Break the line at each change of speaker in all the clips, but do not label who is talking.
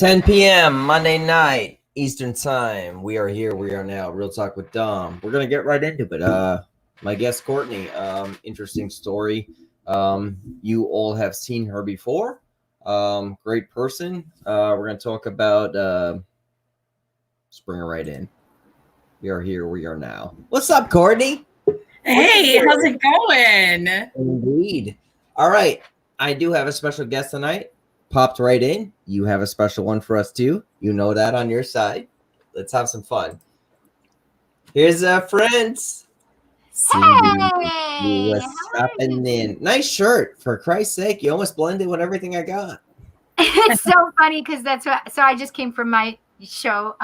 10 p.m. Monday night Eastern Time. We are here. We are now. Real Talk with Dom. We're gonna get right into it. My guest Courtney. Interesting story. You all have seen her before. Great person. We're gonna talk about. Let's bring her right in. We are here. We are now. What's up, Courtney?
Hey, how's it going?
Indeed. All right. I do have a special guest tonight. Popped right in. You have a special one for us too. You know that on your side. Let's have some fun. Here's friends.
Hey,
what's happening? Nice shirt, for Christ's sake. You almost blended with everything I got.
It's so funny because that's what. So I just came from my show.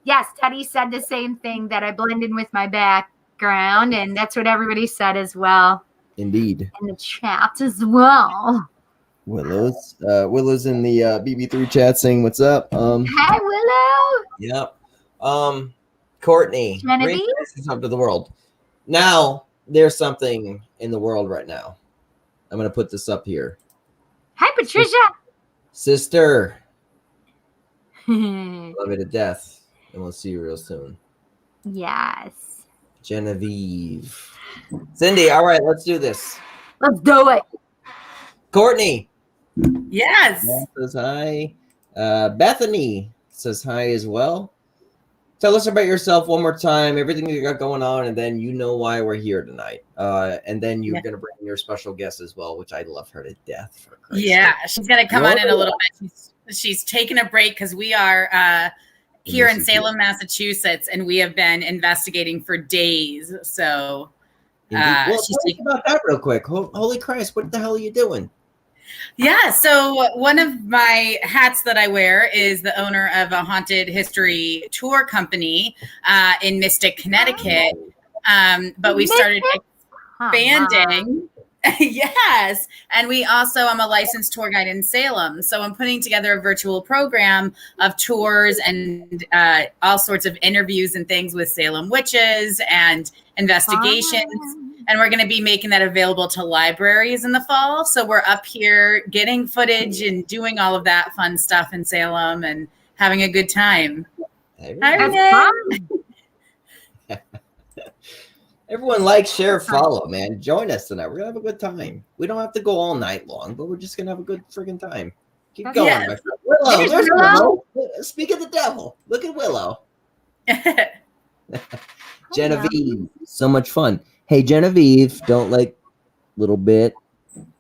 Yes, Teddy said the same thing, that I blended with my background, and that's what everybody said as well.
Indeed.
In the chat as well.
Willow's in the BB3 chat saying what's up.
Hi, Willow.
Yep. Courtney,
Genevieve?
great message up to the world. Now there's something in the world right now. I'm gonna put this up here.
Hi, Patricia.
Sister. Love you to death. And we'll see you real soon.
Yes.
Genevieve. Cindy, all right, let's do this.
Let's do it.
Courtney.
Yes.
Says hi. Bethany says hi as well. Tell us about yourself one more time, everything you got going on, and then you know why we're here tonight. And then you're going to bring your special guest as well, which I love her to death. For Christ's
Yeah,
sake.
she's going to come on in a little bit. She's taking a break because we are here in Salem, Massachusetts, and we have been investigating for days. So
well, tell us about that real quick. Holy Christ, what the hell are you doing?
Yeah, so one of my hats that I wear is the owner of a haunted history tour company in Mystic, Connecticut. But we started expanding. Yes. And I'm a licensed tour guide in Salem. So I'm putting together a virtual program of tours and all sorts of interviews and things with Salem witches and investigations. And we're going to be making that available to libraries in the fall. So we're up here getting footage and doing all of that fun stuff in Salem and having a good time. Hi,
Everyone like, share, follow, man. Join us tonight. We're going to have a good time. We don't have to go all night long, but we're just going to have a good freaking time. Keep going, my friend. Willow, there's Willow. Speak of the devil. Look at Willow. Genevieve, so much fun. Hey, Genevieve, don't like little bit.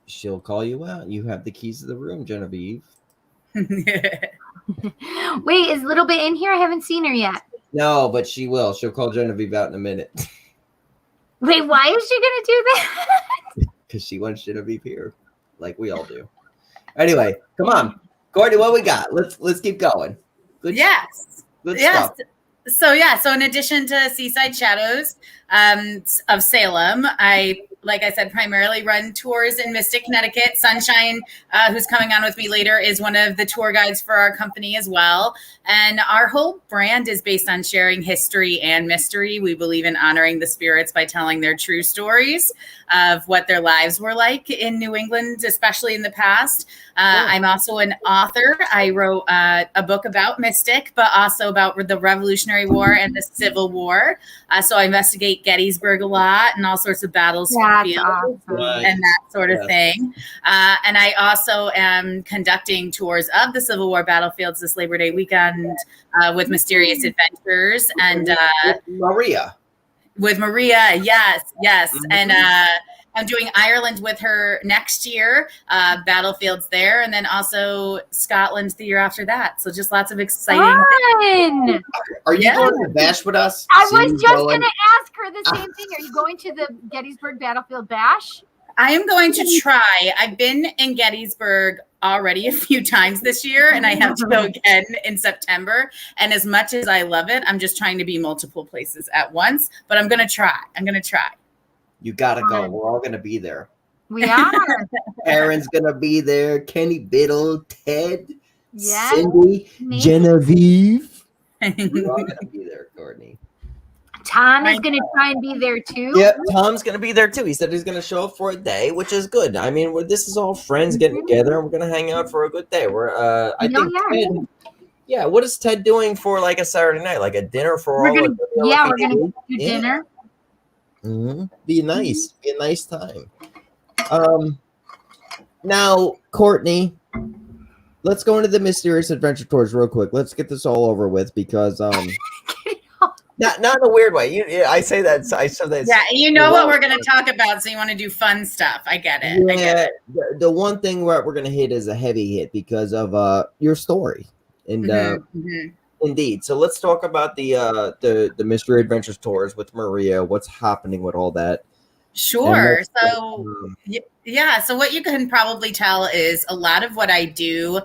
She'll call you out. You have the keys to the room, Genevieve.
Wait, is Little Bit in here? I haven't seen her yet.
No, but she will. She'll call Genevieve out in a minute.
Wait, why is she going to do that?
Because she wants Genevieve here, like we all do. Anyway, come on. Courtney, what we got? Let's keep going. Good stuff.
So in addition to Seaside Shadows of Salem, like I said, primarily run tours in Mystic, Connecticut. Sunshine, who's coming on with me later, is one of the tour guides for our company as well. And our whole brand is based on sharing history and mystery. We believe in honoring the spirits by telling their true stories of what their lives were like in New England, especially in the past. I'm also an author. I wrote a book about Mystic, but also about the Revolutionary War and the Civil War. So I investigate Gettysburg a lot and all sorts of battles and that sort of thing. And I also am conducting tours of the Civil War battlefields this Labor Day weekend with Mysterious Adventures and
Maria.
With Maria, yes. Mm-hmm. And I'm doing Ireland with her next year, battlefields there, and then also Scotland the year after that. So just lots of exciting things.
Are you going to Bash with us?
I was just going to ask her the same thing. Are you going to the Gettysburg Battlefield Bash?
I am going to try. I've been in Gettysburg already a few times this year, and I have to go again in September. And as much as I love it, I'm just trying to be multiple places at once. But I'm going to try.
You got to go. We're all going to be there.
We are.
Aaron's going to be there. Kenny Biddle, Ted,
yes.
Cindy, Genevieve. We're all going to be there, Courtney.
Tom is going to try and be there too.
Yep, Tom's gonna be there too. He said he's gonna show up for a day, which is good. I mean, this is all friends getting together, and we're gonna hang out for a good day. We're I think Ted, yeah. What is Ted doing for like a Saturday night, like a dinner for all?
We're gonna do dinner.
Mm-hmm. Be nice. Be a nice time. Now, Courtney, let's go into the mysterious adventure tours real quick. Let's get this all over with because not in a weird way. I say that. I said that.
Yeah, you know what we're going to talk about, so you want to do fun stuff. I get it.
Yeah,
I get it.
The one thing we're going to hit is a heavy hit because of your story, and indeed. So let's talk about the mystery adventures tours with Maria. What's happening with all that?
Sure. So yeah, so what you can probably tell is a lot of what I do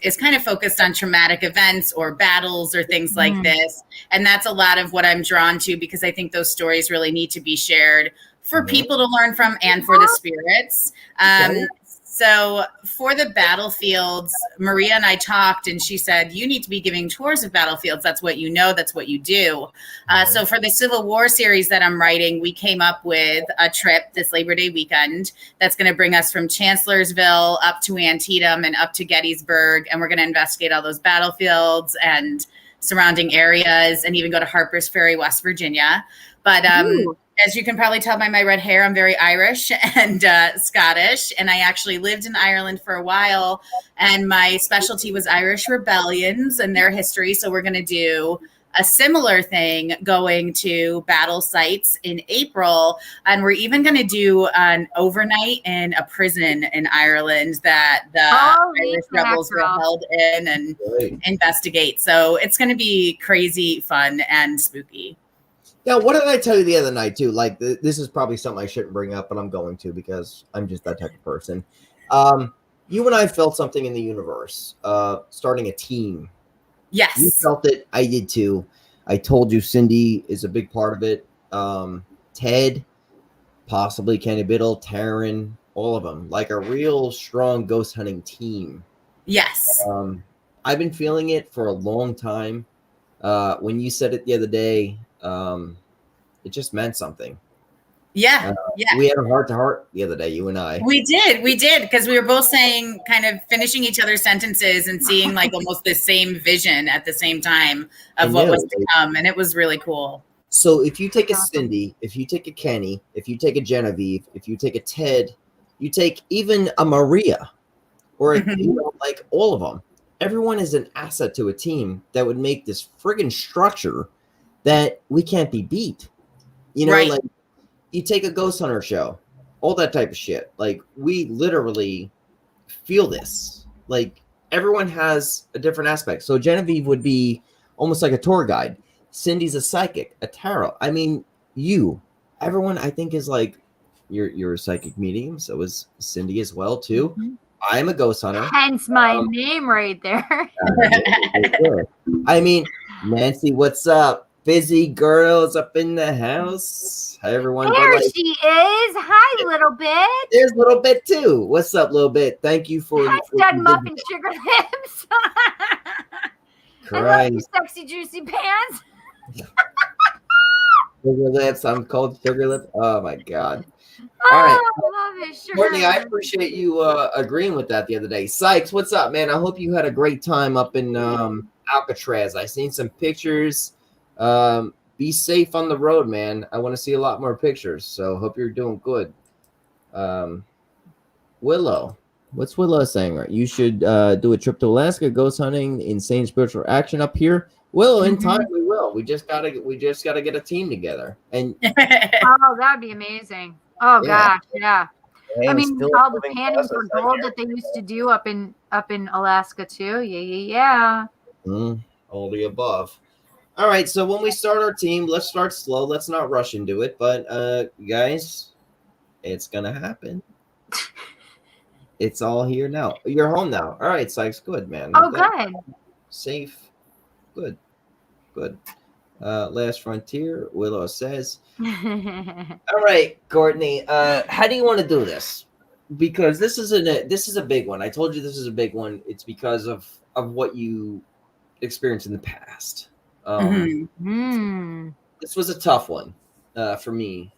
is kind of focused on traumatic events or battles or things like this. And that's a lot of what I'm drawn to because I think those stories really need to be shared for people to learn from and for the spirits. So for the battlefields, Maria and I talked and she said, you need to be giving tours of battlefields. That's what you know. That's what you do. So for the Civil War series that I'm writing, we came up with a trip this Labor Day weekend that's going to bring us from Chancellorsville up to Antietam and up to Gettysburg. And we're going to investigate all those battlefields and surrounding areas and even go to Harper's Ferry, West Virginia. But as you can probably tell by my red hair, I'm very Irish and Scottish. And I actually lived in Ireland for a while. And my specialty was Irish rebellions and their history. So we're going to do a similar thing going to battle sites in April. And we're even going to do an overnight in a prison in Ireland that the Irish rebels were held in and investigate. So it's going to be crazy fun and spooky.
Yeah, what did I tell you the other night too? Like this is probably something I shouldn't bring up, but I'm going to because I'm just that type of person. You and I felt something in the universe, starting a team.
Yes.
You felt it. I did too. I told you Cindy is a big part of it. Ted, possibly Kenny Biddle, Taryn, all of them. Like a real strong ghost hunting team.
Yes.
I've been feeling it for a long time. When you said it the other day, it just meant something.
Yeah.
We had a heart-to-heart the other day, you and I.
We did, because we were both saying, kind of finishing each other's sentences and seeing like almost the same vision at the same time of what was to come, and it was really cool.
So if you take a Cindy, if you take a Kenny, if you take a Genevieve, if you take a Ted, you take even a Maria, or like all of them, everyone is an asset to a team that would make this friggin' structure that we can't be beat. You know, like you take a ghost hunter show, all that type of shit. Like we literally feel this. Like everyone has a different aspect. So Genevieve would be almost like a tour guide. Cindy's a psychic, a tarot. I mean, everyone I think is like you're a psychic medium. So is Cindy as well too. I'm a ghost hunter.
Hence my name right there.
I mean, Nancy, what's up? Busy girls up in the house. Hi, everyone.
There she is. Hi, Little Bit.
There's Little Bit, too. What's up, Little Bit? Thank you for...
Hi, Stud Muffin Sugar Lips. I love you, sexy, juicy pants.
Sugar Lips. I'm called Sugar Lips. Oh, my God. All right.
I love it. Sugar
Courtney, I appreciate you agreeing with that the other day. Sykes, what's up, man? I hope you had a great time up in Alcatraz. I seen some pictures. Be safe on the road, man. I want to see a lot more pictures, so hope you're doing good. Willow, what's Willow saying? Right, you should do a trip to Alaska, ghost hunting, insane spiritual action up here. Willow, in time we will. We just gotta get a team together. And
oh, that'd be amazing. Oh gosh, yeah. I mean, all the panning for gold that they used to do up in Alaska too. Yeah.
All the above. All right, so when we start our team, let's start slow. Let's not rush into it. But guys, it's gonna happen. It's all here now. You're home now. All right, Sykes, good, man.
Oh, good.
Safe. Good. Last Frontier, Willow says. All right, Courtney, how do you want to do this? Because this is a big one. I told you this is a big one. It's because of what you experienced in the past. this was a tough one for me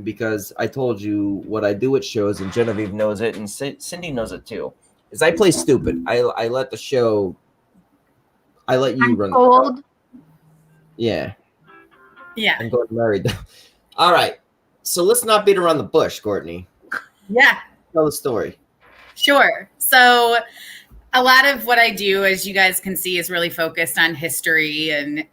because I told you what I do at shows, and Genevieve knows it, and Cindy knows it too. Is I play stupid. I let the show. I let you run.
Old.
Yeah.
Yeah.
I'm going married. All right. So let's not beat around the bush, Courtney.
Yeah.
Tell the story.
Sure. So a lot of what I do, as you guys can see, is really focused on history and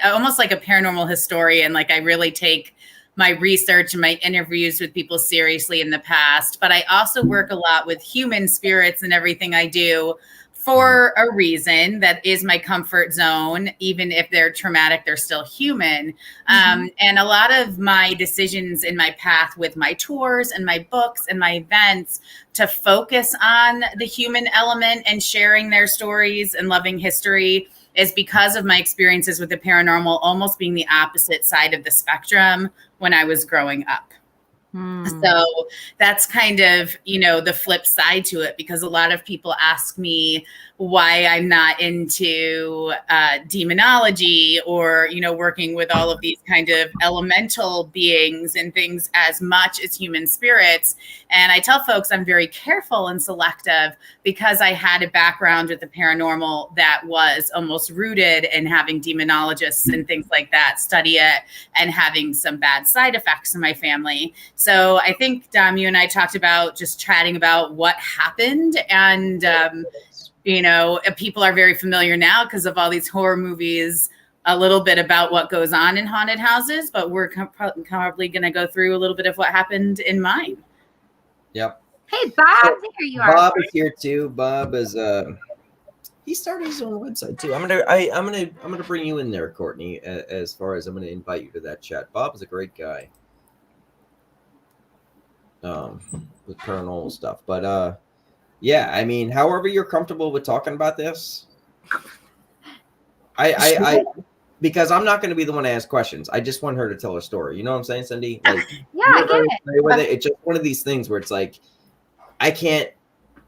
almost like a paranormal historian. Like I really take my research and my interviews with people seriously in the past, but I also work a lot with human spirits and everything I do for a reason. That is my comfort zone. Even if they're traumatic, they're still human. And a lot of my decisions in my path with my tours and my books and my events to focus on the human element and sharing their stories and loving history is because of my experiences with the paranormal almost being the opposite side of the spectrum when I was growing up. So that's kind of, the flip side to it, because a lot of people ask me why I'm not into demonology or, working with all of these kind of elemental beings and things as much as human spirits. And I tell folks I'm very careful and selective because I had a background with the paranormal that was almost rooted in having demonologists and things like that study it and having some bad side effects in my family. So I think, Dom, you and I talked about just chatting about what happened. And, people are very familiar now because of all these horror movies, a little bit about what goes on in haunted houses, but we're probably going to go through a little bit of what happened in mine.
Yep.
Hey, Bob, there you are.
Bob is here too. Bob is he started his own website too. I'm gonna bring you in there, Courtney. As far as I'm gonna invite you to that chat. Bob is a great guy. With paranormal stuff, but yeah, I mean, however you're comfortable with talking about this, I because I'm not going to be the one to ask questions. I just want her to tell her story. You know what I'm saying, Cindy? Like,
yeah, I get it.
It's just one of these things where it's like, I can't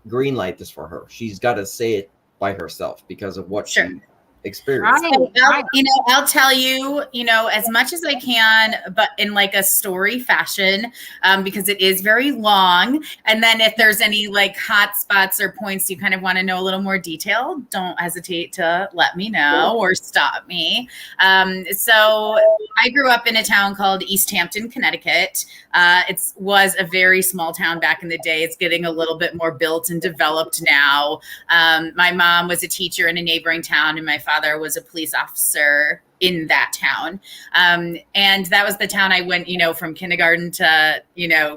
green light this for her. She's got to say it by herself because of what she experienced.
Right.
I'll tell you, as much as I can, but in like a story fashion, because it is very long. And then if there's any like hot spots or points you kind of want to know a little more detail, don't hesitate to let me know or stop me. So I grew up in a town called East Hampton, Connecticut. It was a very small town back in the day. It's getting a little bit more built and developed now. My mom was a teacher in a neighboring town, and my father was a police officer in that town. And that was the town I went, from kindergarten to,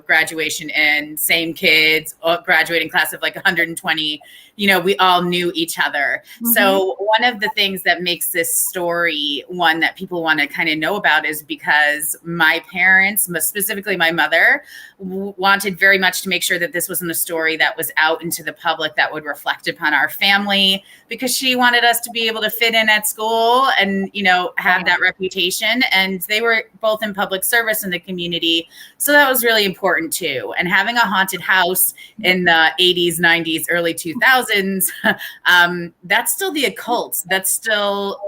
graduation in, same kids, graduating class of like 120, we all knew each other. Mm-hmm. So one of the things that makes this story one that people want to kind of know about is because my parents, specifically my mother, wanted very much to make sure that this wasn't a story that was out into the public that would reflect upon our family, because she wanted us to be able to fit in at school and, have that reputation. And they were both in public service in the community. So that was really important too. And having a haunted house in the 80s, 90s, early 2000s, that's still the occult. That's still,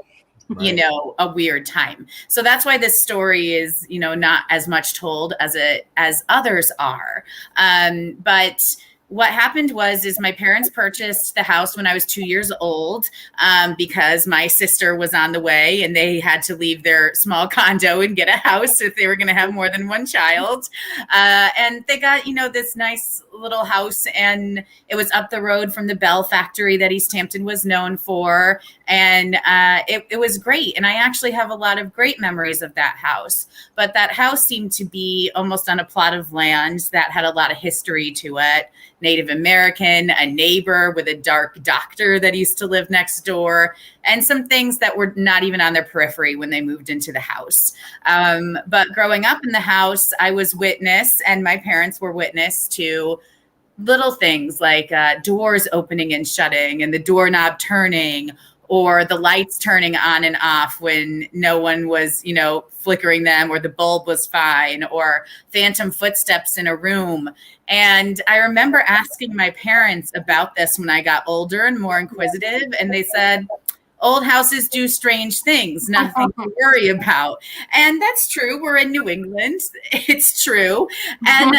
a weird time. So that's why this story is, not as much told as others are. But what happened is my parents purchased the house when I was 2 years old, because my sister was on the way and they had to leave their small condo and get a house if they were going to have more than one child. And they got, this nice little house, and it was up the road from the Bell factory that East Hampton was known for. And it was great. And I actually have a lot of great memories of that house. But that house seemed to be almost on a plot of land that had a lot of history to it. Native American, a neighbor with a dark doctor that used to live next door, and some things that were not even on their periphery when they moved into the house. But growing up in the house, I was witness, and my parents were witness to little things like doors opening and shutting and the doorknob turning, or the lights turning on and off when no one was, flickering them, or the bulb was fine, or phantom footsteps in a room. And I remember asking my parents about this when I got older and more inquisitive, and they said, old houses do strange things, nothing to worry about. And that's true. We're in New England. It's true. And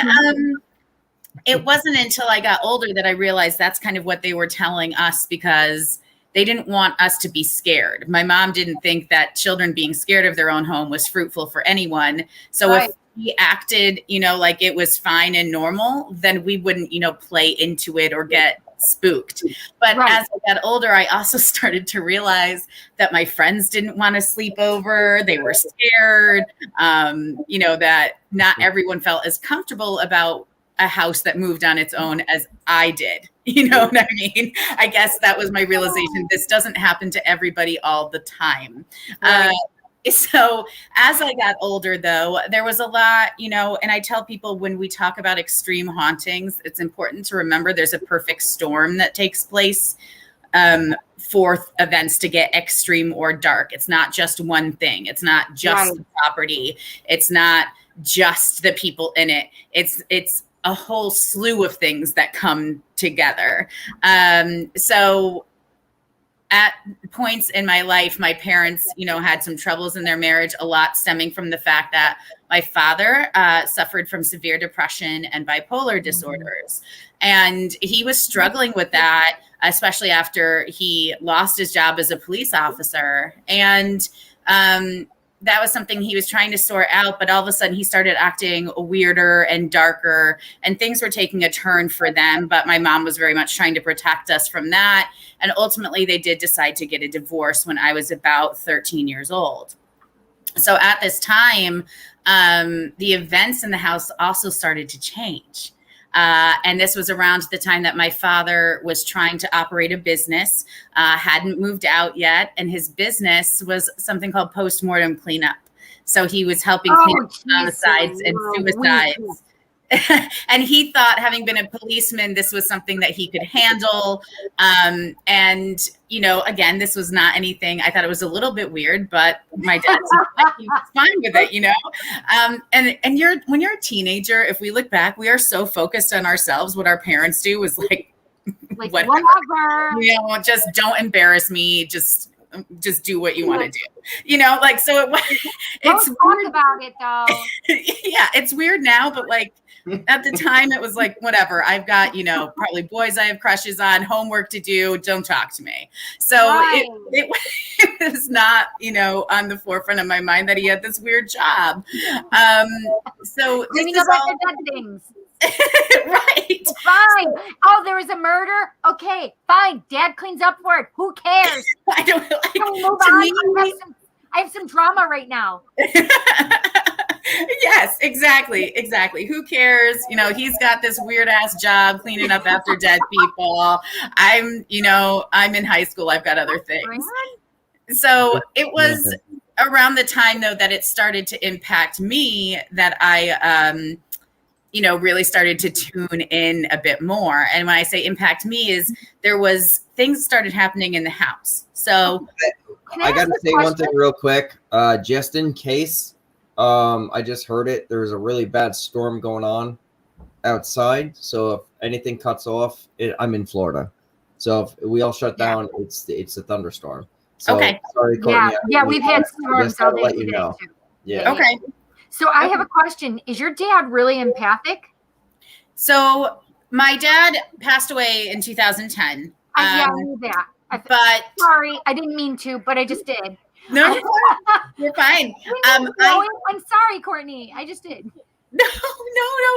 it wasn't until I got older that I realized that's kind of what they were telling us, because they didn't want us to be scared. My mom didn't think that children being scared of their own home was fruitful for anyone. So if we acted, like it was fine and normal, then we wouldn't, play into it or get spooked. But as I got older, I also started to realize that my friends didn't want to sleep over. They were scared, that not everyone felt as comfortable about a house that moved on its own as I did. You know what I mean? I guess that was my realization. This doesn't happen to everybody all the time. So as I got older, though, there was a lot, and I tell people when we talk about extreme hauntings, it's important to remember there's a perfect storm that takes place for events to get extreme or dark. It's not just one thing. It's not just the property. It's not just the people in it. It's a whole slew of things that come together. So at points in my life, my parents, had some troubles in their marriage, a lot stemming from the fact that my father suffered from severe depression and bipolar disorders. And he was struggling with that, especially after he lost his job as a police officer. And that was something he was trying to sort out, but all of a sudden he started acting weirder and darker, and things were taking a turn for them. But my mom was very much trying to protect us from that. And ultimately they did decide to get a divorce when I was about 13 years old. So at this time, the events in the house also started to change. And this was around the time that my father was trying to operate a business, hadn't moved out yet. And his business was something called postmortem cleanup. So he was helping clean up homicides and suicides. And he thought, having been a policeman, this was something that he could handle. And, again, this was not anything. I thought it was a little bit weird, but my dad said he was fine with it, And when you're a teenager, if we look back, we are so focused on ourselves. What our parents do was like whatever. Just don't embarrass me. Just do what you want to do, so it's
don't talk about it though.
Yeah, it's weird now, but at the time it was like, whatever, I've got, probably boys I have crushes on, homework to do, don't talk to me. So it was not, on the forefront of my mind that he had this weird job. So
cleaning up all the dead things.
Right.
Fine. Oh, there was a murder. Okay, fine. Dad cleans up for it. Who cares?
I don't
move on. I have some drama right now.
Yes, exactly. Who cares? He's got this weird ass job cleaning up after dead people. I'm in high school. I've got other things. So it was around the time, though, that it started to impact me that I really started to tune in a bit more. And when I say impact me, is there was things started happening in the house. So
I got to say one thing real quick, just in case. I just heard it. There's a really bad storm going on outside. So if anything cuts off, I'm in Florida. So if we all shut down, it's a thunderstorm. So,
okay.
Sorry, Courtney.
Yeah, we've had storms all day today too.
Yeah.
Okay.
So I have a question. Is your dad really empathic?
So my dad passed away in 2010.
I knew that.
But
sorry, I didn't mean to, but I just did.
No, you're fine.
I'm sorry, Courtney. I just did.
No,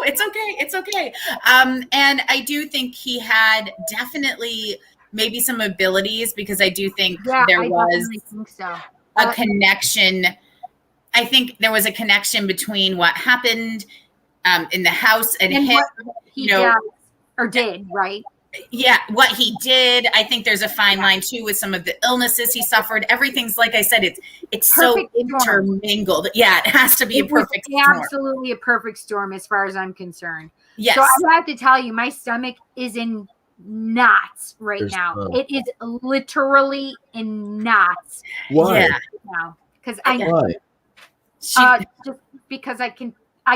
it's okay. And I do think he had definitely maybe some abilities, because I do think there was a connection. I think there was a connection between what happened in the house and him,
what he does or did, right?
Yeah, what he did. I think there's a fine line too with some of the illnesses he suffered. Everything's, like I said, it's so intermingled. Yeah, it has to be a perfect storm.
Absolutely a perfect storm as far as I'm concerned.
Yes.
So I have to tell you, my stomach is in knots now. It is literally in knots.
Why?
Yeah.
Now, because just because I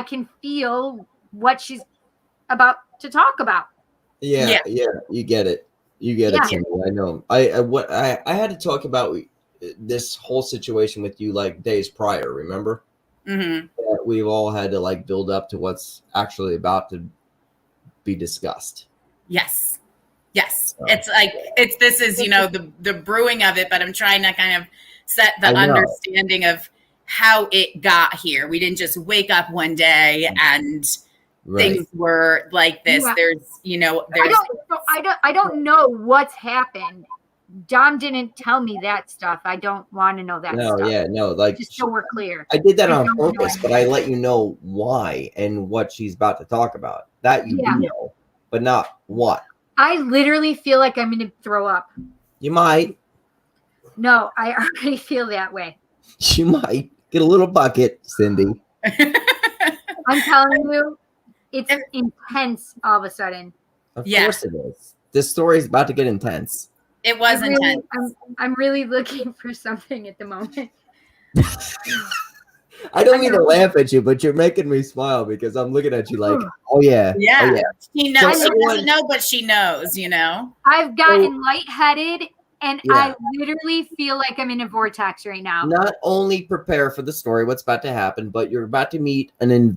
can feel what she's about to talk about.
Yeah, you get it. You get
Yeah.
it, Cindy. I know. I had to talk about this whole situation with you like days prior. Remember
Mm-hmm.
that we've all had to like build up to what's actually about to be discussed.
Yes. Yes.
So,
It's like this is, the brewing of it, but I'm trying to kind of set the
I know.
understanding of how it got here. We didn't just wake up one day and
right.
things were like this.
Yeah.
There's
I don't know what's happened. Dom didn't tell me that stuff. I don't want to know that
No,
stuff.
yeah, no, like
Just so we're clear.
I did that
I
on
don't know
purpose, but
anything.
I let you know why and what she's about to talk about. That you
Yeah.
do know, but not what.
I literally feel like I'm going to throw up.
You might.
No, I already feel that way.
You might get a little bucket, Cindy.
I'm telling you, it's intense all of a sudden.
Of
Yeah.
course it is. This story is about to get intense.
it was intense.
I'm really looking for something at the moment.
I don't mean to laugh at you, but you're making me smile because I'm looking at you like, oh yeah,
Yeah.
oh yeah.
She knows.
So
She
everyone-
doesn't know, but she knows,
I've gotten lightheaded, and
Yeah.
I literally feel like I'm in a vortex right now.
Not only prepare for the story, what's about to happen, but you're about to meet an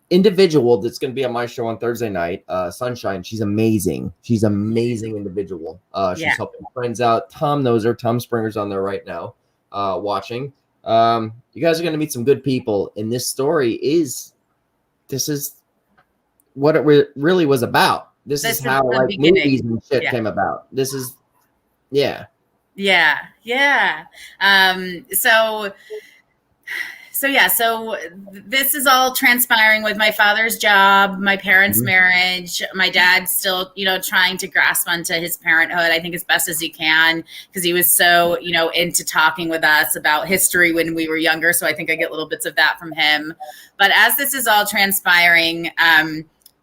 individual that's going to be on my show on Thursday night. Sunshine, she's amazing. She's an amazing individual. She's
Yeah.
helping friends out. Tom knows her. Tom Springer's on there right now, watching. You guys are going to meet some good people, and this story is what it really was about. This is how
the
like
beginning.
movies and shit
Yeah.
came about. This is, yeah.
Yeah. So this is all transpiring with my father's job, my parents'
Mhm.
marriage, my dad still, trying to grasp onto his parenthood, I think as best as he can, because he was so, into talking with us about history when we were younger. So I think I get little bits of that from him. But as this is all transpiring,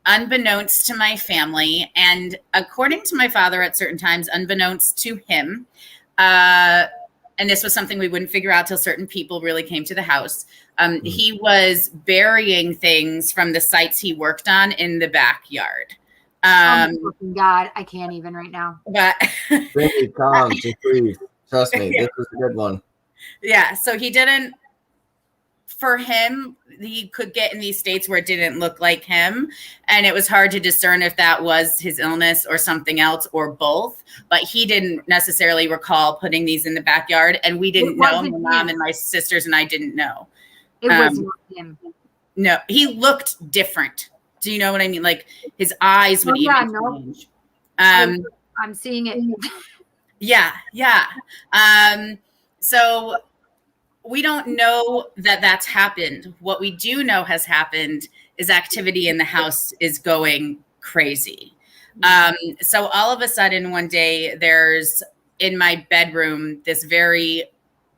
unbeknownst to my family, and according to my father at certain times, unbeknownst to him, and this was something we wouldn't figure out till certain people really came to the house. He was burying things from the sites he worked on in the backyard.
Oh my fucking God, I can't even right now.
But
Cindy, calm, just breathe. Trust me, this was a good one.
yeah, so he didn't. For him, he could get in these states where it didn't look like him. And it was hard to discern if that was his illness or something else or both. But he didn't necessarily recall putting these in the backyard. And we didn't know. My mom and my sisters and I didn't know.
It wasn't him.
No, he looked different. Do you know what I mean? Like his eyes would change.
I'm seeing it.
Yeah. So we don't know that that's happened. What we do know has happened is activity in the house is going crazy. So all of a sudden one day there's in my bedroom this very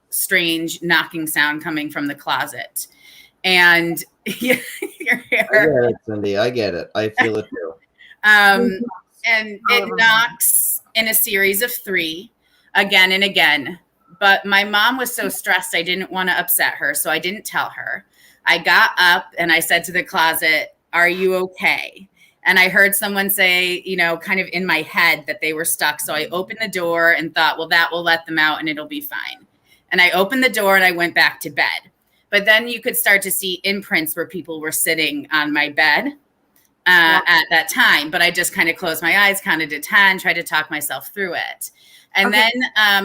strange knocking sound coming from the closet. And you're here.
I get it, Cindy. I get it. I feel it too.
And it knocks in a series of 3 again and again. But my mom was so stressed, I didn't want to upset her, so I didn't tell her. I got up and I said to the closet, "Are you okay?" And I heard someone say, kind of in my head that they were stuck. So I opened the door and thought, well, that will let them out and it'll be fine. And I opened the door and I went back to bed. But then you could start to see imprints where people were sitting on my bed at that time. But I just kind of closed my eyes, counted to 10, tried to talk myself through it. And then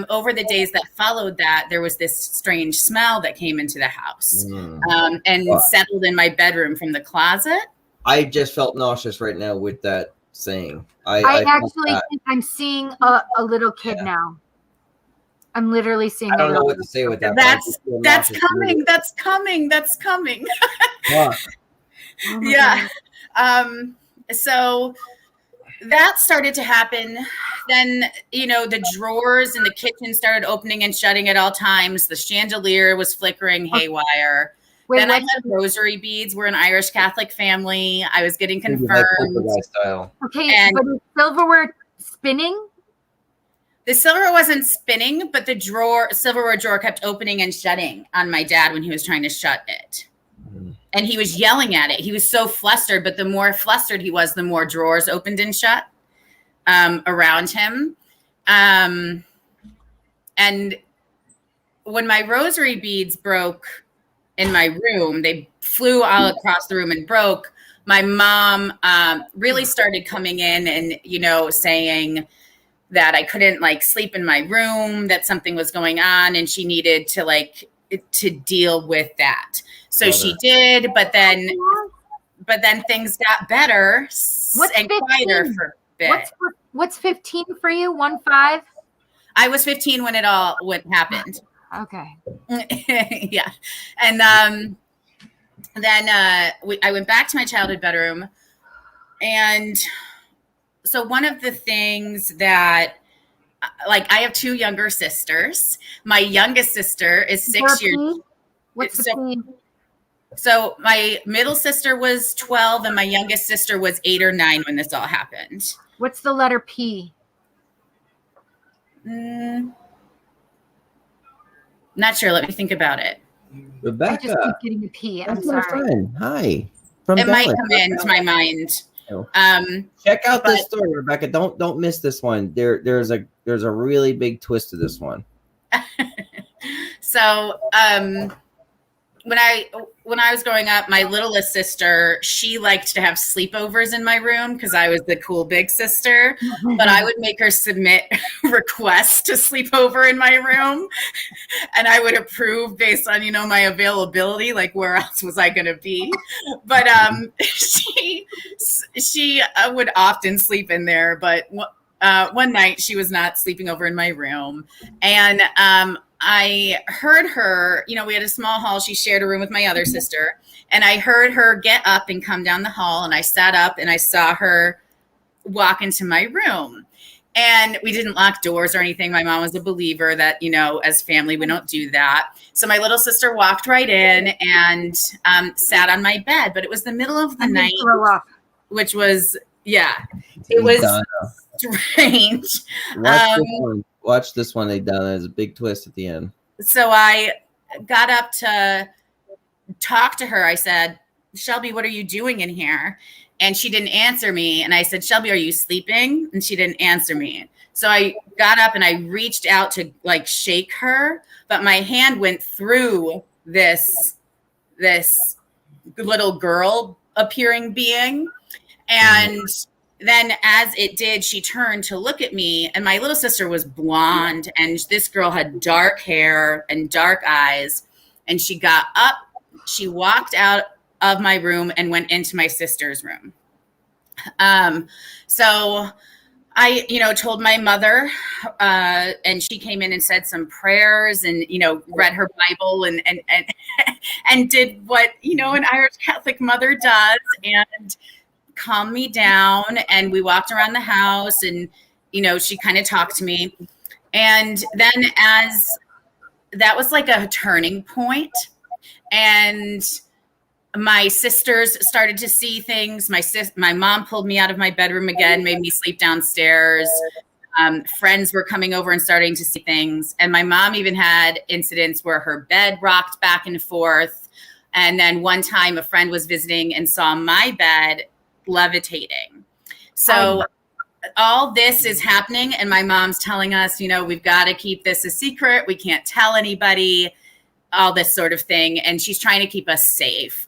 over the days that followed that, there was this strange smell that came into the house and settled in my bedroom from the closet.
I just felt nauseous right now with that saying.
I actually think I'm seeing a little kid now. I'm literally seeing.
I don't know what to say with that.
That's coming. That's coming. That's coming. Yeah. So that started to happen. Then, the drawers in the kitchen started opening and shutting at all times. The chandelier was flickering haywire. Then I had rosary beads. We're an Irish Catholic family. I was getting confirmed.
Okay, but the silverware spinning?
The silverware wasn't spinning, but the silverware drawer kept opening and shutting on my dad when he was trying to shut it. And he was yelling at it. He was so flustered, but the more flustered he was, the more drawers opened and shut. around him. And when my rosary beads broke in my room, they flew all across the room and broke. My mom really started coming in and, saying that I couldn't sleep in my room, that something was going on, and she needed to deal with that. So she did, but then things got better and quieter for a bit.
What's 15 for you? 1-5?
I was 15 when it all happened.
Okay.
Yeah. And then I went back to my childhood bedroom. And so one of the things that, I have 2 younger sisters. My youngest sister is 6 years.
What's the P?
So my middle sister was 12 and my youngest sister was 8 or 9 when this all happened.
What's the letter P?
Not sure. Let me think about it.
Rebecca.
I just keep getting a P. I'm
That's my
sorry.
friend. Hi.
It might come into my mind.
Check out this story, Rebecca. Don't miss this one. There's a really big twist to this one.
So when I was growing up, my littlest sister, she liked to have sleepovers in my room because I was the cool big sister. But I would make her submit requests to sleep over in my room, and I would approve based on my availability. Where else was I going to be? But she would often sleep in there. But one night she was not sleeping over in my room, and I heard her, we had a small hall. She shared a room with my other sister. And I heard her get up and come down the hall. And I sat up and I saw her walk into my room. And we didn't lock doors or anything. My mom was a believer that, as family, we don't do that. So my little sister walked right in and sat on my bed. But it was the middle of the night, which was, it was strange.
Watch this one. They done. There's a big twist at the end.
So I got up to talk to her. I said, Shelby, what are you doing in here? And she didn't answer me. And I said, Shelby, are you sleeping? And she didn't answer me. So I got up and I reached out to shake her, but my hand went through this little girl appearing being. And then as it did, she turned to look at me, and my little sister was blonde, and this girl had dark hair and dark eyes. And she got up, she walked out of my room and went into my sister's room. So I, told my mother, and she came in and said some prayers and, read her Bible and did what, an Irish Catholic mother does, and calmed me down. And we walked around the house and, she kind of talked to me. And then as that was a turning point, and my sisters started to see things. My mom pulled me out of my bedroom again, made me sleep downstairs. Friends were coming over and starting to see things. And my mom even had incidents where her bed rocked back and forth. And then one time a friend was visiting and saw my bed levitating. So all this is happening, and my mom's telling us, we've got to keep this a secret. We can't tell anybody, all this sort of thing. And she's trying to keep us safe.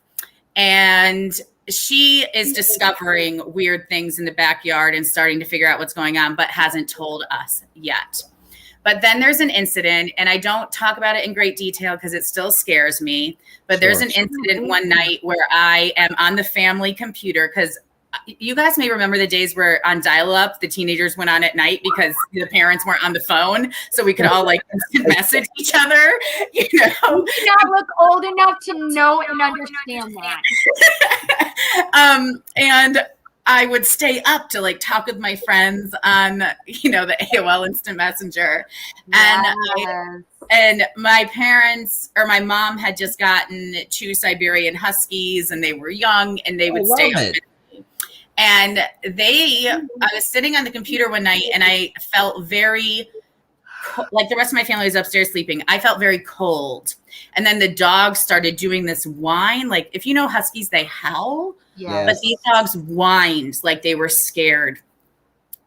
And she is discovering weird things in the backyard and starting to figure out what's going on, but hasn't told us yet. But then there's an incident, and I don't talk about it in great detail because it still scares me. But there's an incident one night where I am on the family computer, because you guys may remember the days where on dial-up, the teenagers went on at night because the parents weren't on the phone. So we could all instant message each other,
You do not look old enough to know and understand that.
And I would stay up to talk with my friends on, the AOL Instant Messenger.
Yes.
And my parents, or my mom, had just gotten 2 Siberian Huskies, and they were young, and they would stay up with me. And I was sitting on the computer one night, and I felt very, the rest of my family was upstairs sleeping. I felt very cold. And then the dogs started doing this whine. If you know Huskies, they howl.
Yes.
But these dogs whined like they were scared.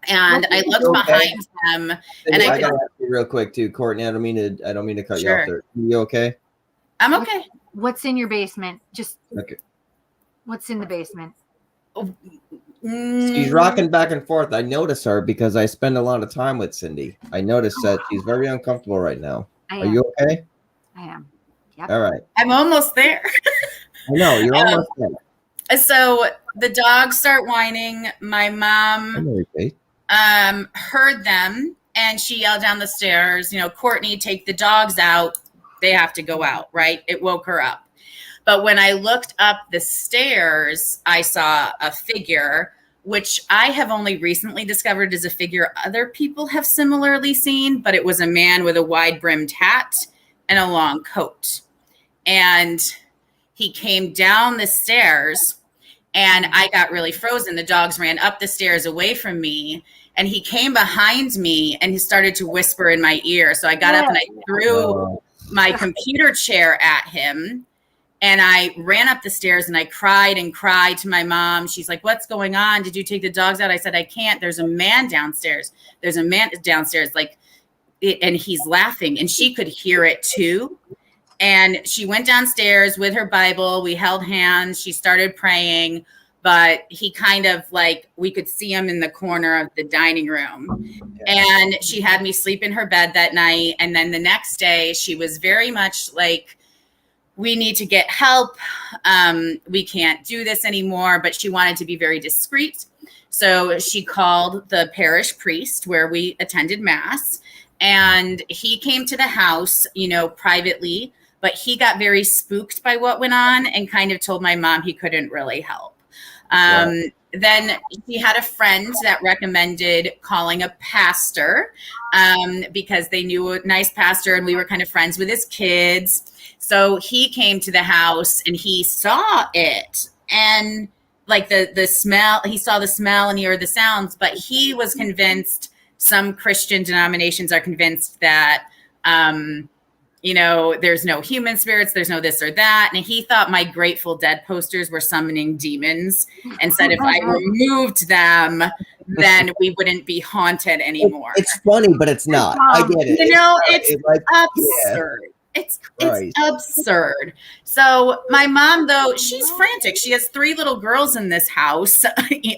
And I looked
Okay.
behind them, and
I
I
gotta ask you real quick too, Courtney. I don't mean to cut you off there. You okay?
I'm okay.
What's in your basement? Just
Okay.
what's in the basement?
She's rocking back and forth. I notice her because I spend a lot of time with Cindy. I notice that she's very uncomfortable right now. Are you okay?
I am. Yep.
All right.
I'm almost there.
I know you're almost there.
So the dogs start whining. My mom heard them, and she yelled down the stairs, Courtney, take the dogs out. They have to go out, right? It woke her up. But when I looked up the stairs, I saw a figure, which I have only recently discovered is a figure other people have similarly seen, but it was a man with a wide-brimmed hat and a long coat. And he came down the stairs, and I got really frozen. The dogs ran up the stairs away from me, and he came behind me, and he started to whisper in my ear. So I got up and I threw my computer chair at him. And I ran up the stairs and I cried to my mom. She's like, what's going on? Did you take the dogs out? I said, I can't. There's a man downstairs. Like, and he's laughing, and she could hear it too. And she went downstairs with her Bible. We held hands. She started praying, but he kind of we could see him in the corner of the dining room. And she had me sleep in her bed that night. And then the next day she was very much like, we need to get help. We can't do this anymore, but she wanted to be very discreet. So she called the parish priest where we attended mass, and he came to the house, privately, but he got very spooked by what went on and kind of told my mom he couldn't really help. Then she had a friend that recommended calling a pastor because they knew a nice pastor and we were kind of friends with his kids. So he came to the house and he saw it, and the smell, he saw the smell and he heard the sounds, but he was convinced, some Christian denominations are convinced that, there's no human spirits, there's no this or that. And he thought my Grateful Dead posters were summoning demons and said if I removed them, then we wouldn't be haunted anymore.
It's funny, but it's not. I get it.
It's absurd. Yeah. It's absurd. So my mom, though, she's frantic. She has 3 little girls in this house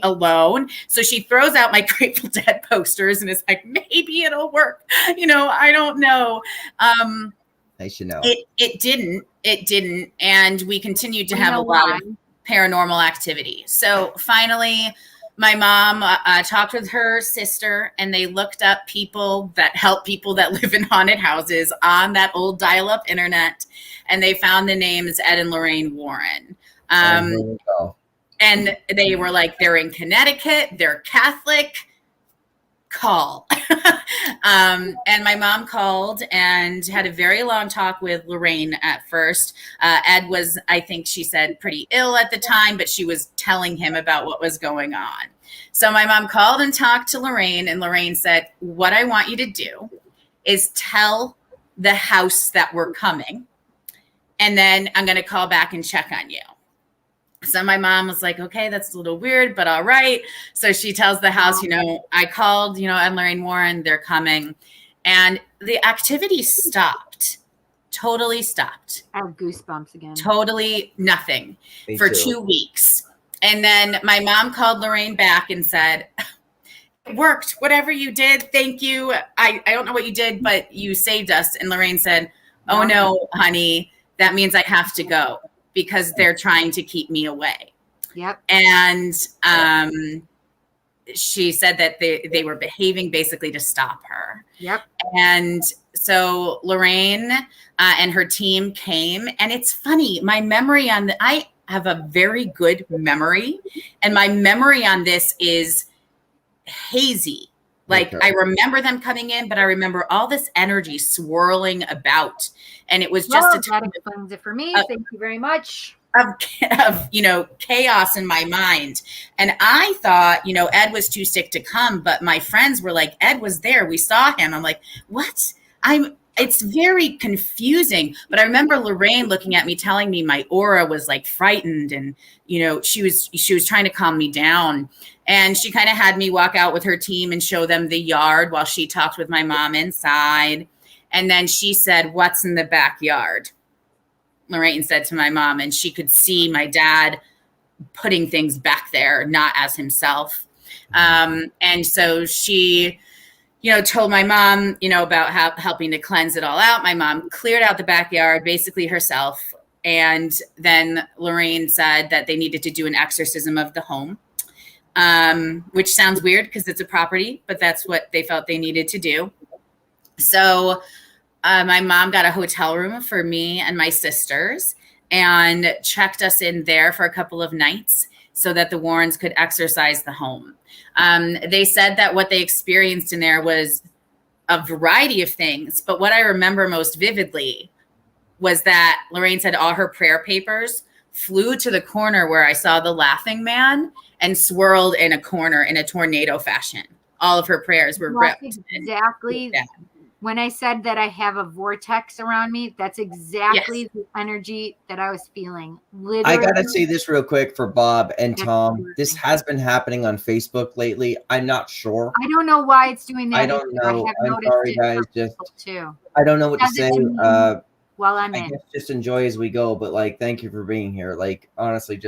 alone. So she throws out my Grateful Dead posters and is like, maybe it'll work. I don't know.
I should know.
It didn't. And we continued to have a lot of paranormal activity. So finally, my mom talked with her sister, and they looked up people that help people that live in haunted houses on that old dial-up internet, and they found the names Ed and Lorraine Warren. And they were like, they're in Connecticut, they're Catholic, call. And my mom called and had a very long talk with Lorraine at first. Ed was, I think she said, pretty ill at the time, but she was telling him about what was going on. So my mom called and talked to Lorraine, and Lorraine said, what I want you to do is tell the house that we're coming, and then I'm going to call back and check on you. So my mom was like, okay, that's a little weird, but all right. So she tells the house, I called, Ed and Lorraine Warren, they're coming. And the activity stopped, totally stopped.
I have goosebumps again.
Totally nothing for 2 weeks. And then my mom called Lorraine back and said, it worked. Whatever you did, thank you. I don't know what you did, but you saved us. And Lorraine said, oh no, honey, that means I have to go, because they're trying to keep me away.
Yep.
And she said that they were behaving basically to stop her.
Yep.
And so Lorraine and her team came, and it's funny, my memory on I have a very good memory, and my memory on this is hazy. I remember them coming in, but I remember all this energy swirling about, and it was just
that explains it for me. Thank you very much.
Of chaos in my mind. And I thought, Ed was too sick to come, but my friends were like, Ed was there. We saw him. I'm like, what? It's very confusing. But I remember Lorraine looking at me, telling me my aura was frightened, and she was trying to calm me down. And she kind of had me walk out with her team and show them the yard while she talked with my mom inside. And then she said, "What's in the backyard?" Lorraine said to my mom, and she could see my dad putting things back there, not as himself. And so she, told my mom, about helping to cleanse it all out. My mom cleared out the backyard basically herself. And then Lorraine said that they needed to do an exorcism of the home, which sounds weird because it's a property, but that's what they felt they needed to do. So my mom got a hotel room for me and my sisters and checked us in there for a couple of nights so that the Warrens could exorcise the home. They said that what they experienced in there was a variety of things, but what I remember most vividly was that Lorraine said all her prayer papers flew to the corner where I saw the laughing man and swirled in a corner in a tornado fashion. All of her prayers were ripped.
Exactly. When I said that I have a vortex around me, that's exactly the energy that I was feeling. Literally.
I got to say this real quick for Bob and Tom. This has been happening on Facebook lately. I'm not sure.
I don't know why it's doing that.
I don't know. I'm sorry, guys.
Too.
I don't know what to say.
Well, I
guess just enjoy as we go, but thank you for being here. Honestly,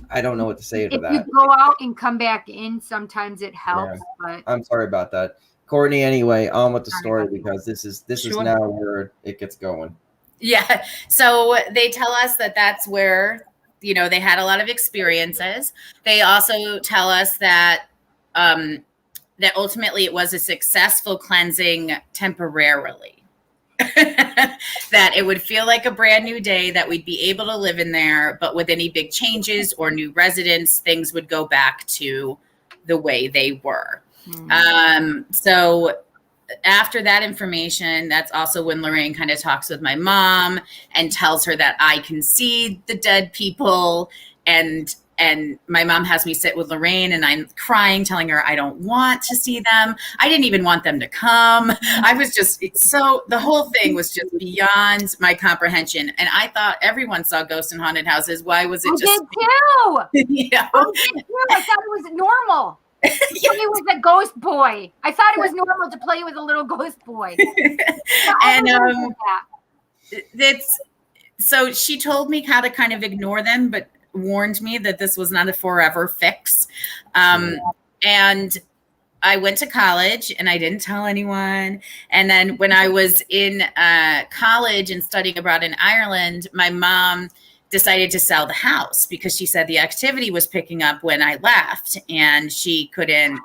I don't know what to say to that.
If you go out and come back in, sometimes it helps. But
I'm sorry about that. Courtney, anyway, on with the story because this is now where it gets going.
Yeah. So they tell us that that's where, they had a lot of experiences. They also tell us that that ultimately it was a successful cleansing temporarily. That it would feel like a brand new day, that we'd be able to live in there, but with any big changes or new residents, things would go back to the way they were. So after that information, that's also when Lorraine kind of talks with my mom and tells her that I can see the dead people. And my mom has me sit with Lorraine and I'm crying, telling her I don't want to see them. I didn't even want them to come. I was the whole thing was just beyond my comprehension. And I thought everyone saw ghosts in haunted houses. Why was it just
me? I did too. I thought it was normal. He was a ghost boy. I thought it was normal to play with a little ghost boy.
So she told me how to kind of ignore them, but warned me that this was not a forever fix. And I went to college and I didn't tell anyone. And then when I was in college and studying abroad in Ireland, my mom decided to sell the house because she said the activity was picking up when I left and she couldn't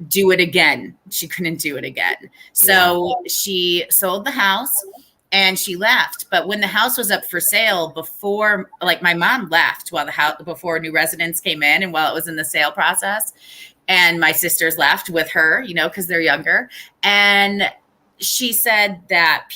do it again. So she sold the house and she left. But when the house was up for sale before, my mom left before new residents came in and while it was in the sale process, and my sisters left with her, because they're younger. And she said that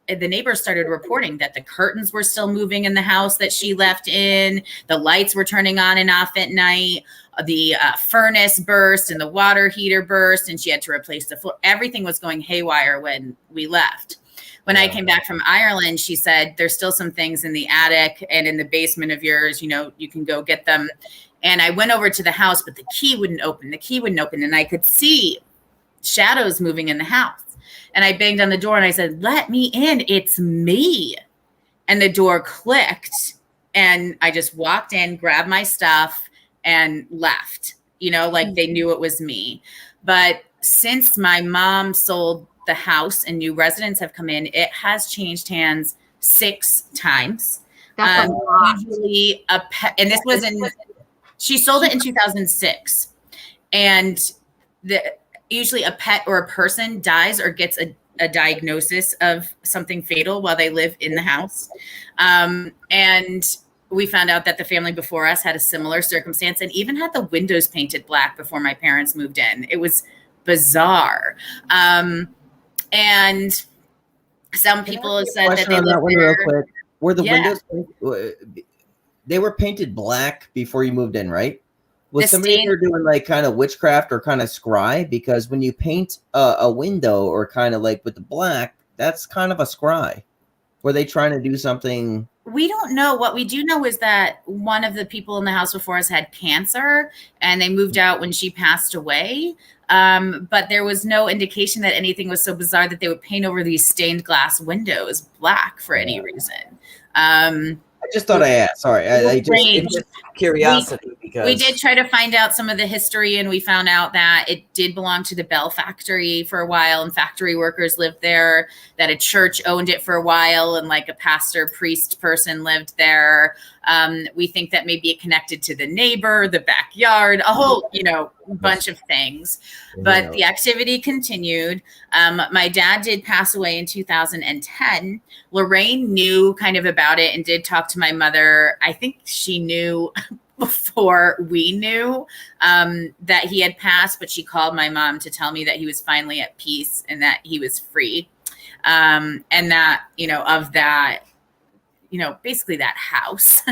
the neighbors started reporting that the curtains were still moving in the house that she left in. The lights were turning on and off at night. The furnace burst and the water heater burst and she had to replace the floor. Everything was going haywire when we left. When I came back from Ireland, she said, there's still some things in the attic and in the basement of yours, you can go get them. And I went over to the house, but the key wouldn't open. And I could see shadows moving in the house. And I banged on the door and I said, "Let me in. It's me." And the door clicked and I just walked in, grabbed my stuff and left, they knew it was me. But since my mom sold the house and new residents have come in, it has changed hands 6 times.
That's
usually and this was she sold it in 2006. And usually a pet or a person dies or gets a diagnosis of something fatal while they live in the house. And we found out that the family before us had a similar circumstance and even had the windows painted black before my parents moved in. It was bizarre. And some people have said that they lived there.
Real quick. Were the windows, they were painted black before you moved in, right? Was somebody there doing kind of witchcraft or kind of scry? Because when you paint a window or kind of with the black, that's kind of a scry. Were they trying to do something?
We don't know. What we do know is that one of the people in the house before us had cancer, and they moved out when she passed away. But there was no indication that anything was so bizarre that they would paint over these stained glass windows black for any reason.
I just thought I asked. Sorry, it's just curiosity because
we did try to find out some of the history, and we found out that it did belong to the Bell factory for a while, and factory workers lived there, that a church owned it for a while, and like a pastor priest person lived there. We think that maybe it connected to the neighbor, the backyard, a whole, bunch of things. But the activity continued. My dad did pass away in 2010. Lorraine knew kind of about it and did talk to my mother. I think she knew before we knew that he had passed, but she called my mom to tell me that he was finally at peace and that he was free. And that, of that, basically that house.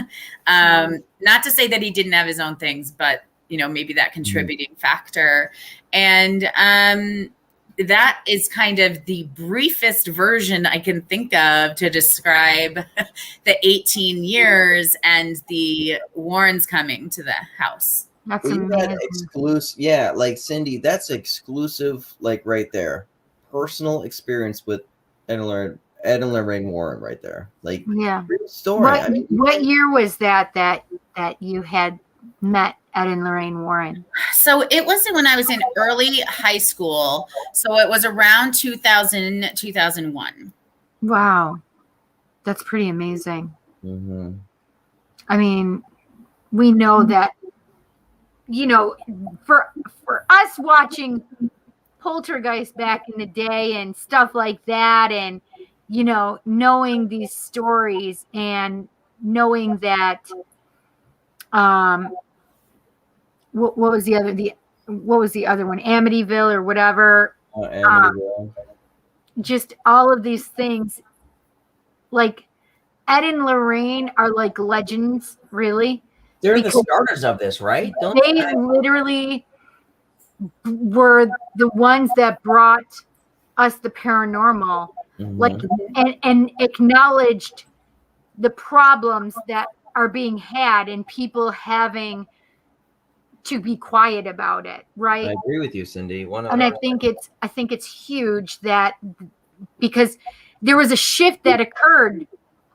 Not to say that he didn't have his own things, but, maybe that contributing factor. And that is kind of the briefest version I can think of to describe the 18 years and the Warrens coming to the house.
That's amazing.
Exclusive. Yeah, like Cindy, that's exclusive, like right there. Personal experience with Ed and Lorraine Warren right there. Like,
yeah.
Story.
What year was that you had met Ed and Lorraine Warren?
So it was when I was in early high school. So it was around 2000, 2001.
Wow. That's pretty amazing.
Mm-hmm.
I mean, we know that, for us watching Poltergeist back in the day and stuff like that, and, knowing these stories and knowing that, what was the other one? Amityville or whatever.
Amityville.
Just all of these things, like Ed and Lorraine are like legends, really.
They're the starters of this, right?
They literally were the ones that brought us the paranormal, like, and acknowledged the problems that are being had and people having to be quiet about it, right?
I agree with you, Cindy.
And I think it's huge that, because there was a shift that occurred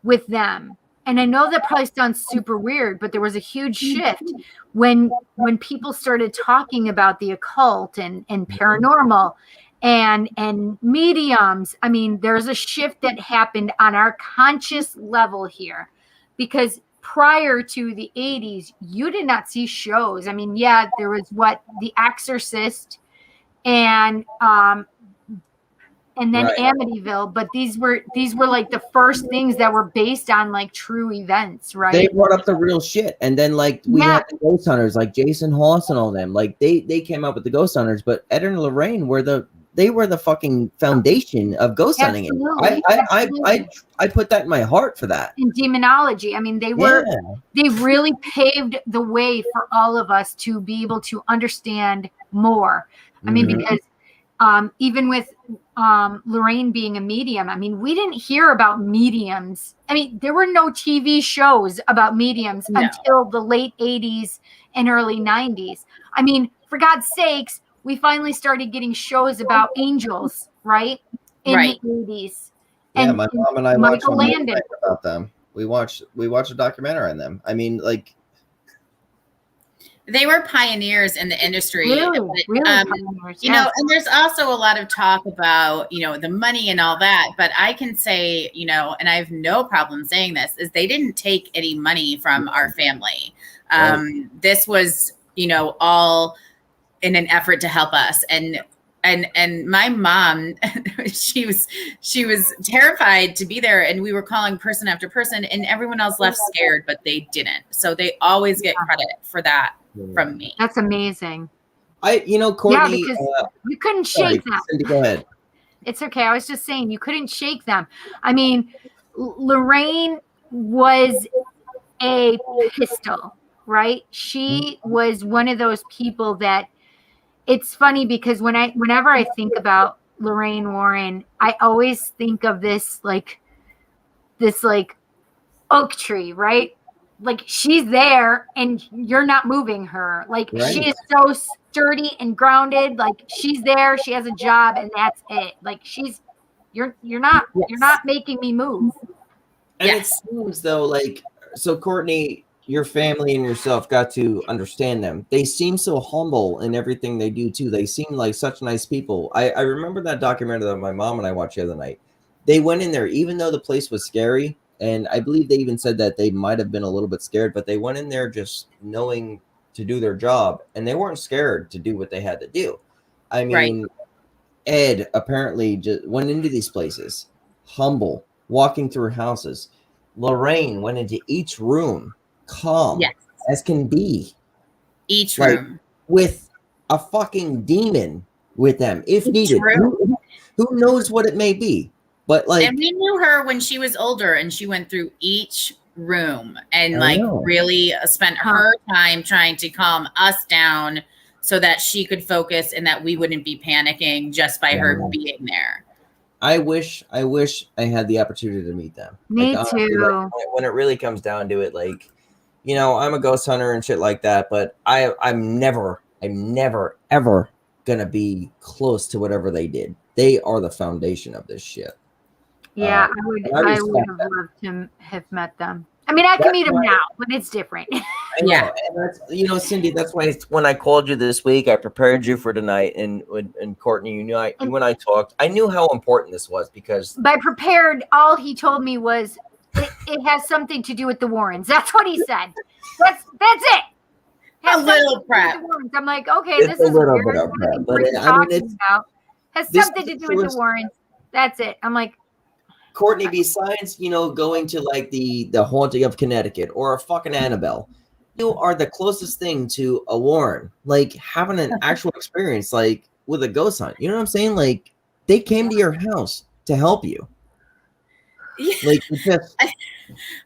with them. And I know that probably sounds super weird, but there was a huge shift when people started talking about the occult and paranormal and mediums. I mean, there's a shift that happened on our conscious level here, because prior to the 80s, you did not see shows. I mean, yeah, there was The Exorcist and then right. Amityville, but these were like the first things that were based on like true events, right?
They brought up the real shit, and then like we had the ghost hunters, like Jason Hawes and all them. Like they came up with the ghost hunters, but Ed and Lorraine were the fucking foundation of ghost hunting. I put that in my heart for that.
In demonology, I mean, they really paved the way for all of us to be able to understand more. I mean, because even with Lorraine being a medium, I mean, we didn't hear about mediums. I mean, there were no TV shows about mediums until the late 80s and early 90s. I mean, for God's sakes, we finally started getting shows about angels, right? In the 80s.
Yeah, my mom and I watched
Outlander
about them. We watched a documentary on them. I mean, like,
they were pioneers in the industry.
Really pioneers,
and there's also a lot of talk about, the money and all that. But I can say, and I have no problem saying this, is they didn't take any money from our family. This was, all in an effort to help us. And my mom, she was terrified to be there, and we were calling person after person, and everyone else left scared, but they didn't. So they always get credit for that from me.
That's amazing.
Courtney,
because you couldn't shake them.
Cindy, go ahead.
It's okay. I was just saying you couldn't shake them. I mean, Lorraine was a pistol, right? She was one of those people that, it's funny because whenever I think about Lorraine Warren, I always think of this like this like oak tree, right? Like she's there and you're not moving her. Like she is so sturdy and grounded. Like she's there, she has a job, and that's it. Like you're not making me move.
And it seems though, like, so Courtney, your family and yourself got to understand them. They seem so humble in everything they do too. They seem like such nice people. I remember that documentary that my mom and I watched the other night. They went in there, even though the place was scary. And I believe they even said that they might have been a little bit scared, but they went in there just knowing to do their job, and they weren't scared to do what they had to do. I mean, Ed apparently just went into these places, humble, walking through houses. Lorraine went into each room, calm as can be.
Each room.
With a fucking demon with them, if needed. Who knows what it may be? But like, and
we knew her when she was older, and she went through each room and really spent her time trying to calm us down so that she could focus and that we wouldn't be panicking just by her being there.
I wish I had the opportunity to meet them.
Me too.
When it really comes down to it, like, you know, I'm a ghost hunter and shit like that, but I'm never ever gonna be close to whatever they did. They are the foundation of this shit.
Yeah, I would have loved to have met them. I mean, I can meet them now, but it's different.
Yeah, and that's, you know, Cindy, that's why when I called you this week, I prepared you for tonight, and Courtney, you knew when I talked, I knew how important this was, because
by prepared, all he told me was it has something to do with the Warrens. That's what he said. That's it.
A little prep.
I'm like, okay, this is a little bit of prep, but I mean, it has something to do with the Warrens. That's it. I'm like,
Courtney, besides, you know, going to like the haunting of Connecticut or a fucking Annabelle, you are the closest thing to a Warren, like having an actual experience, like with a ghost hunt. You know what I'm saying? Like they came to your house to help you.
Yeah.
Like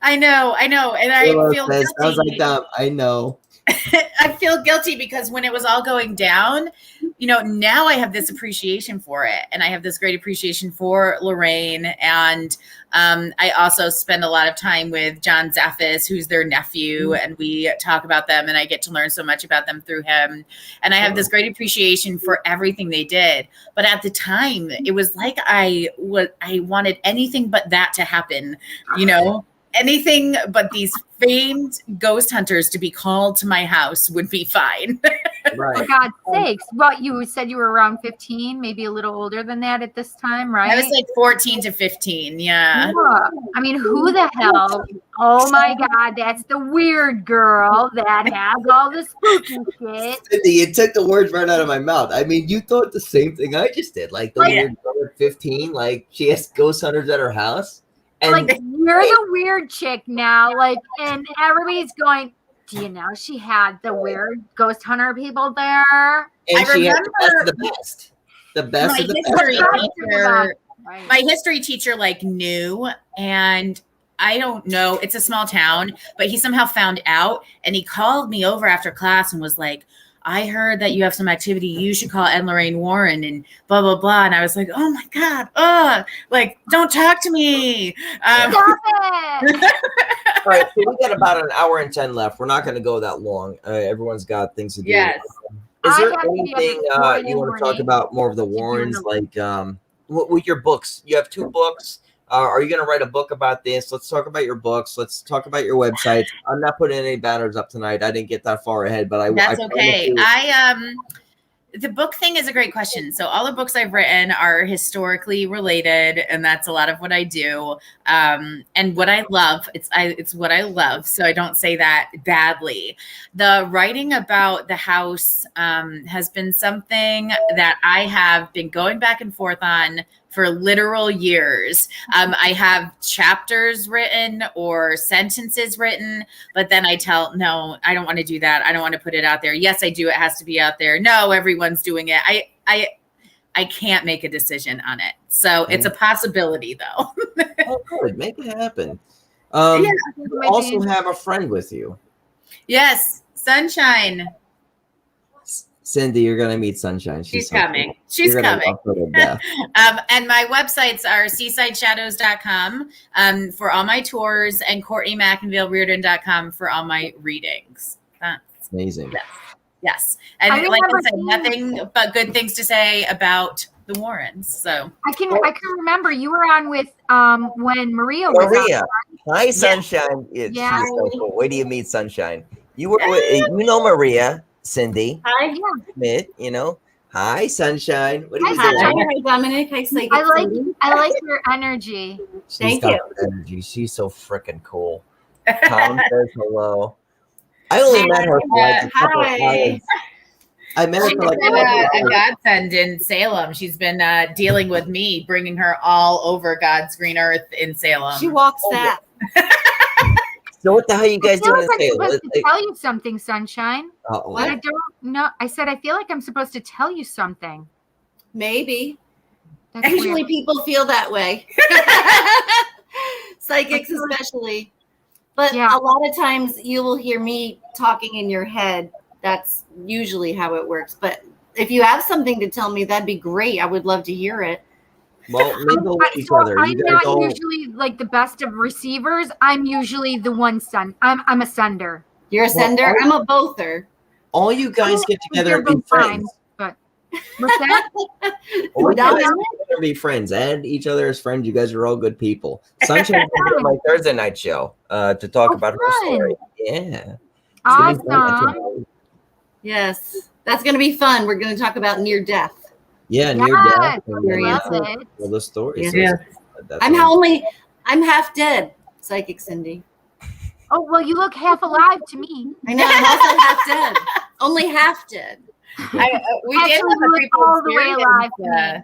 I know, and I feel guilty.
Sounds like that. I know.
I feel guilty because when it was all going down, you know, now I have this appreciation for it, and I have this great appreciation for Lorraine, and I also spend a lot of time with John Zaffis, who's their nephew, and we talk about them, and I get to learn so much about them through him, and I have this great appreciation for everything they did. But at the time, it was like I wanted anything but that to happen, you know. Anything but these famed ghost hunters to be called to my house would be fine.
Right. For God's sakes. Well, you said you were around 15, maybe a little older than that at this time, right?
I was like 14 to 15, yeah.
I mean, who the hell? Oh my God, that's the weird girl that has all the spooky shit.
Cindy, you took the words right out of my mouth. I mean, you thought the same thing I just did. Like the weird girl at 15, like she has ghost hunters at her house. And
like you're the weird chick now, like, and everybody's going, do you know she had the weird ghost hunter people there?
And I remember the best of the best.
My history teacher like knew, and I don't know, it's a small town, but he somehow found out, and he called me over after class and was like, I heard that you have some activity. You should call Ed and Lorraine Warren and blah, blah, blah. And I was like, oh my God. Like, don't talk to me.
Stop it.
All right. So we got about an hour and 10 left. We're not going to go that long. Everyone's got things to do.
Yes.
Is there anything you want to talk about more of the Warrens? Like with your books, you have 2 books. Are you going to write a book about this? Let's talk about your books. Let's talk about your website. I'm not putting any banners up tonight. I didn't get that far ahead, but
that's okay. The book thing is a great question. So all the books I've written are historically related, and that's a lot of what I do. And what I love, it's what I love. So I don't say that badly. The writing about the house has been something that I have been going back and forth on for literal years. I have chapters written or sentences written, but then I no, I don't want to do that. I don't want to put it out there. Yes, I do. It has to be out there. No, everyone's doing it. I can't make a decision on it. So it's a possibility though.
Oh, good. Make it happen. You also have a friend with you.
Yes. Sunshine.
Cindy, you're gonna meet Sunshine.
She's
so
coming.
Cool.
She's
you're
coming.
Love her to death.
And my websites are seasideshadows.com for all my tours and CourtneyMcInvilleReardon.com for all my readings. That's
amazing.
Yes. And like I said, nothing but good things to say about the Warrens. So
I can remember you were on with when Maria was on.
Hi, Sunshine.
Yeah.
She's so cool. Where do you meet Sunshine? You were with, Maria, Cindy.
Hi.
Smith, Hi, Sunshine. What do you
Hi,
doing?
hi, Dominic. Hi, Slade.
I like your energy.
Thank you.
Energy. She's so freaking cool. Tom says hello. I only met her for like a couple of hours. I met her for like
a godsend in Salem. She's been dealing with me, bringing her all over God's green earth in Salem.
She walks fast.
So what the hell are you guys doing in Salem?
I'm supposed to tell you something, Sunshine.
Uh-oh.
But I don't know. I said I feel like I'm supposed to tell you something.
Maybe.
That's
Actually,
weird.
people feel that way. Psychics especially. But
Yeah.
a lot of times you will hear me talking in your head. That's usually how it works. But if you have something to tell me, that'd be great. I would love to hear it.
Well, maybe we'll meet each other.
I'm not usually like the best of receivers. I'm usually the one send. I'm a sender.
You're a sender. I'm a bother.
All you guys get together and be friends.
But what's that?
All you guys get together and be friends. And each other as friends. You guys are all good people. Sunshine's on my Thursday night show to talk about her story. Yeah.
Awesome.
Yes. That's going to be fun. We're going to talk about near death.
Yeah, near death.
Love it.
Well, the story.
Yeah. I'm half dead, Psychic Cindy.
Oh, well, you look half alive to me.
I know. I'm also half dead. Only half dead.
We did look
all the way alive to me.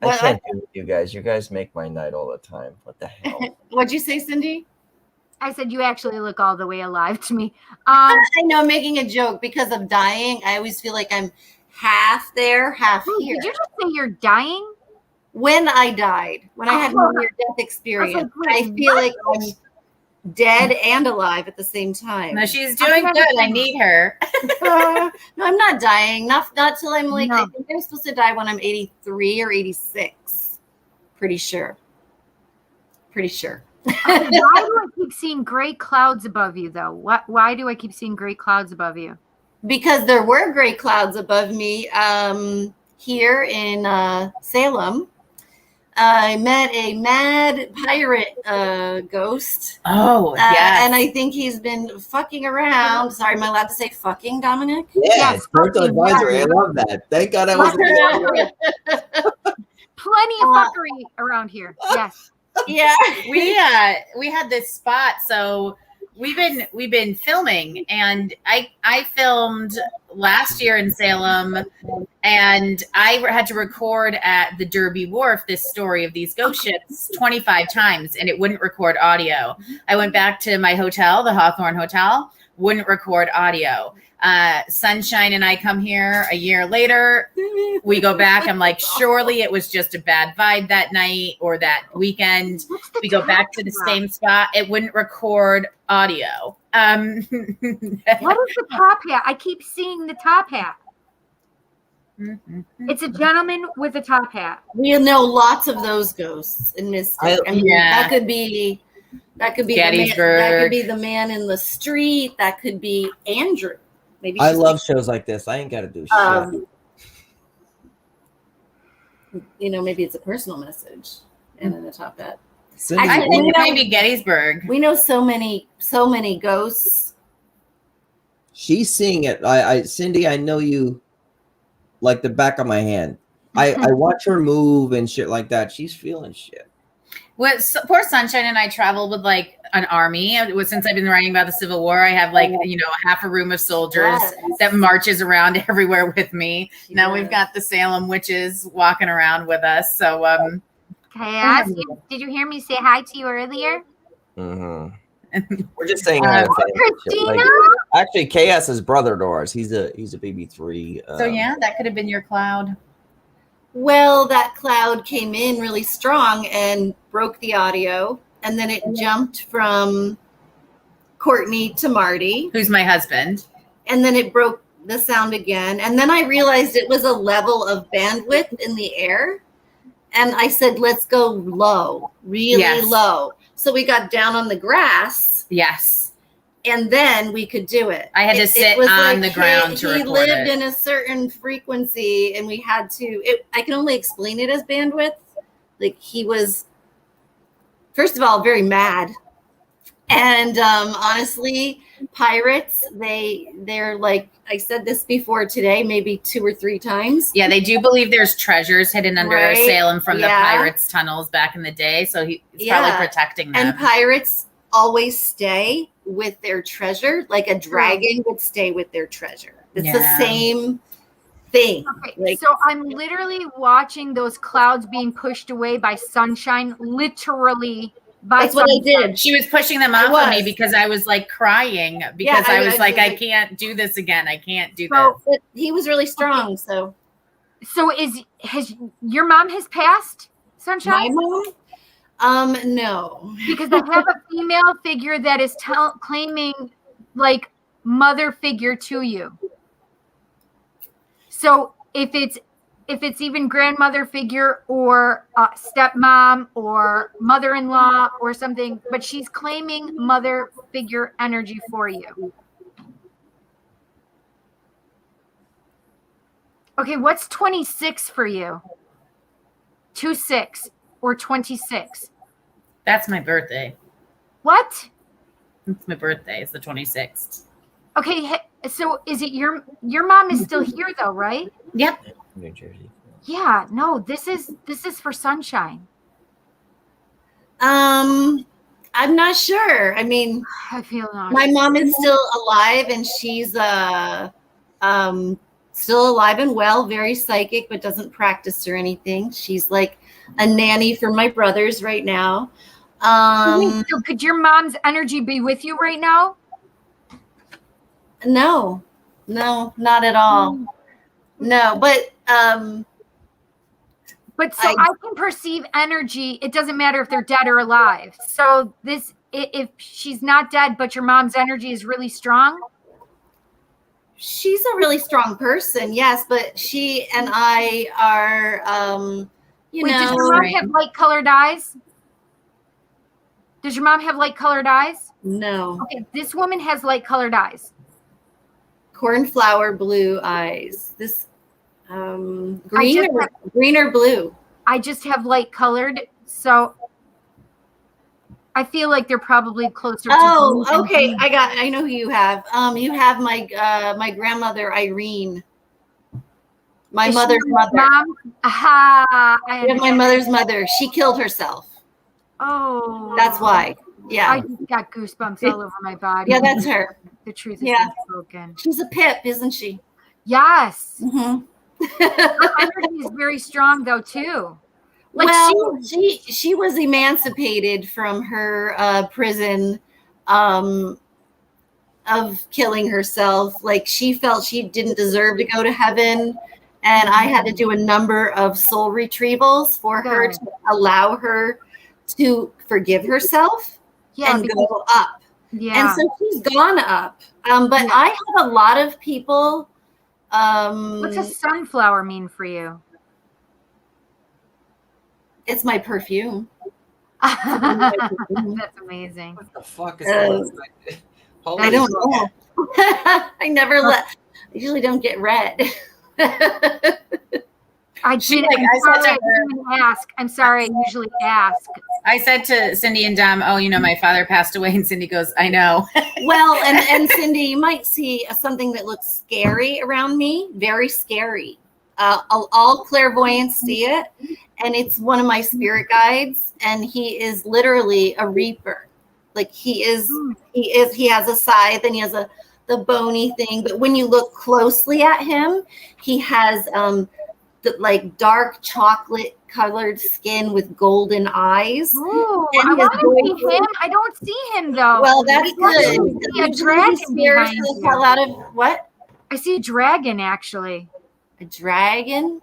I can't do with you guys. You guys make my night all the time. What the hell?
What'd you say, Cindy?
I said you actually look all the way alive to me.
I know, I'm making a joke because of dying. I always feel like I'm half there, half here.
Did you just say you're dying?
When I died, when I had my near-death experience, I feel like I'm dead and alive at the same time.
No, she's doing good. I need her.
No, I'm not dying. Not till I'm like, I think I'm supposed to die when I'm 83 or 86. Pretty sure.
Why do I keep seeing gray clouds above you, though? Why do I keep seeing gray clouds above you?
Because there were gray clouds above me here in Salem. I met a mad pirate ghost.
Oh, yeah.
And I think he's been fucking around. Sorry, am I allowed to say fucking, Dominic?
Yeah, it's parental advisory. I love that. Thank God I was.
Plenty of fuckery around here. Yes.
Yeah.
We had this spot, so we've been filming, and I filmed last year in Salem, and I had to record at the Derby Wharf this story of these ghost ships 25 times, and it wouldn't record audio. I went back to my hotel, the Hawthorne Hotel, wouldn't record audio. Sunshine and I come here a year later. We go back. I'm like, surely it was just a bad vibe that night or that weekend. We go back to the same spot. It wouldn't record audio.
What is the top hat? I keep seeing the top hat. It's a gentleman with a top hat.
We know lots of those ghosts in Mystic. That could be
Gettysburg.
That could be the man in the street. That could be Andrew. Maybe
I love shows like this. I ain't got to do shit.
Maybe it's a personal message and in the top hat.
I think maybe Gettysburg.
We know so many ghosts.
She's seeing it. Cindy, I know you like the back of my hand. I watch her move and shit like that. She's feeling shit.
Well, poor Sunshine and I traveled with like an army. Since I've been writing about the Civil War, I have like half a room of soldiers that marches around everywhere with me. Now we've got the Salem witches walking around with us. So,
can I ask you? Did you hear me say hi to you earlier?
Mm-hmm. We're just saying hi.
Christina.
Actually, Chaos is brother to ours. He's a BB3.
So that could have been your cloud.
Well, that cloud came in really strong and broke the audio, and then it jumped from Courtney to Marty,
who's my husband,
and then it broke the sound again. And then I realized it was a level of bandwidth in the air. And I said, let's go low, really low. So we got down on the grass.
Yes.
And then we could do it.
I had to sit on the ground to record it.
He lived in a certain frequency, and we had to. I can only explain it as bandwidth. Like, he was, first of all, very mad, and honestly, pirates. They're like, I said this before today, maybe 2 or 3 times.
Yeah, they do believe there's treasures hidden under Salem from the pirates' tunnels back in the day. So he's probably protecting them. And
pirates always stay with their treasure, like a dragon would stay with their treasure. It's the same thing.
Okay, so I'm literally watching those clouds being pushed away by sunshine, literally by
That's what I did.
She was pushing them off of me because I was like crying because I was like, I can't do this again. I can't do this.
But he was really strong. So
has your mom has passed, Sunshine?
My mom? No.
Because I have a female figure that is claiming like mother figure to you. So if it's even grandmother figure or stepmom or mother-in-law or something, but she's claiming mother figure energy for you. Okay, what's 26 for you? 26 or 26?
That's my birthday.
What?
It's my birthday. It's the 26th.
Okay, so is it your mom is still here though, right?
Yep.
New Jersey.
Yeah, no, this is for Sunshine.
I'm not sure. I mean,
I feel not.
My mom is still alive, and she's still alive and well, very psychic, but doesn't practice or anything. She's like a nanny for my brothers right now.
So could your mom's energy be with you right now?
No, not at all. No, but
so I can perceive energy. It doesn't matter if they're dead or alive. So if she's not dead, but your mom's energy is really strong.
She's a really strong person, yes, but she and I are, does
your mom have light-colored eyes? Does your mom have light-colored eyes?
No.
Okay, this woman has light-colored eyes.
Cornflower blue eyes. This green or blue?
I just have light-colored, so I feel like they're probably closer to
blue. Okay. I know who you have. You have my grandmother Irene. My mother's mother.
Mom? Aha.
You have my mother's mother. She killed herself.
Oh.
That's why. Yeah.
I just got goosebumps all over my body.
Yeah, that's her.
The truth is spoken.
She's a pip, isn't she?
Yes.
Mm-hmm.
Her energy is very strong though too.
Like she was emancipated from her prison of killing herself. Like, she felt she didn't deserve to go to heaven, and I had to do a number of soul retrievals for her to allow her to forgive herself and go up.
Yeah.
And so she's gone up. But I have a lot of people.
What's a sunflower mean for you?
It's my perfume.
That's amazing.
What the fuck is that?
I don't know. I usually don't get red.
I'm sorry, I usually ask.
I said to Cindy and Dom, my father passed away, and Cindy goes, I know.
Well, and Cindy, you might see something that looks scary around me, very scary. All clairvoyants see it, and it's one of my spirit guides, and he is literally a reaper. Like, he has a scythe, and he has the bony thing, but when you look closely at him, he has like dark chocolate colored skin with golden eyes.
Ooh, I want to see him. I don't see him though.
Well, that's good.
I see a dragon behind you.
The hell out of what?
I see a dragon actually.
A dragon?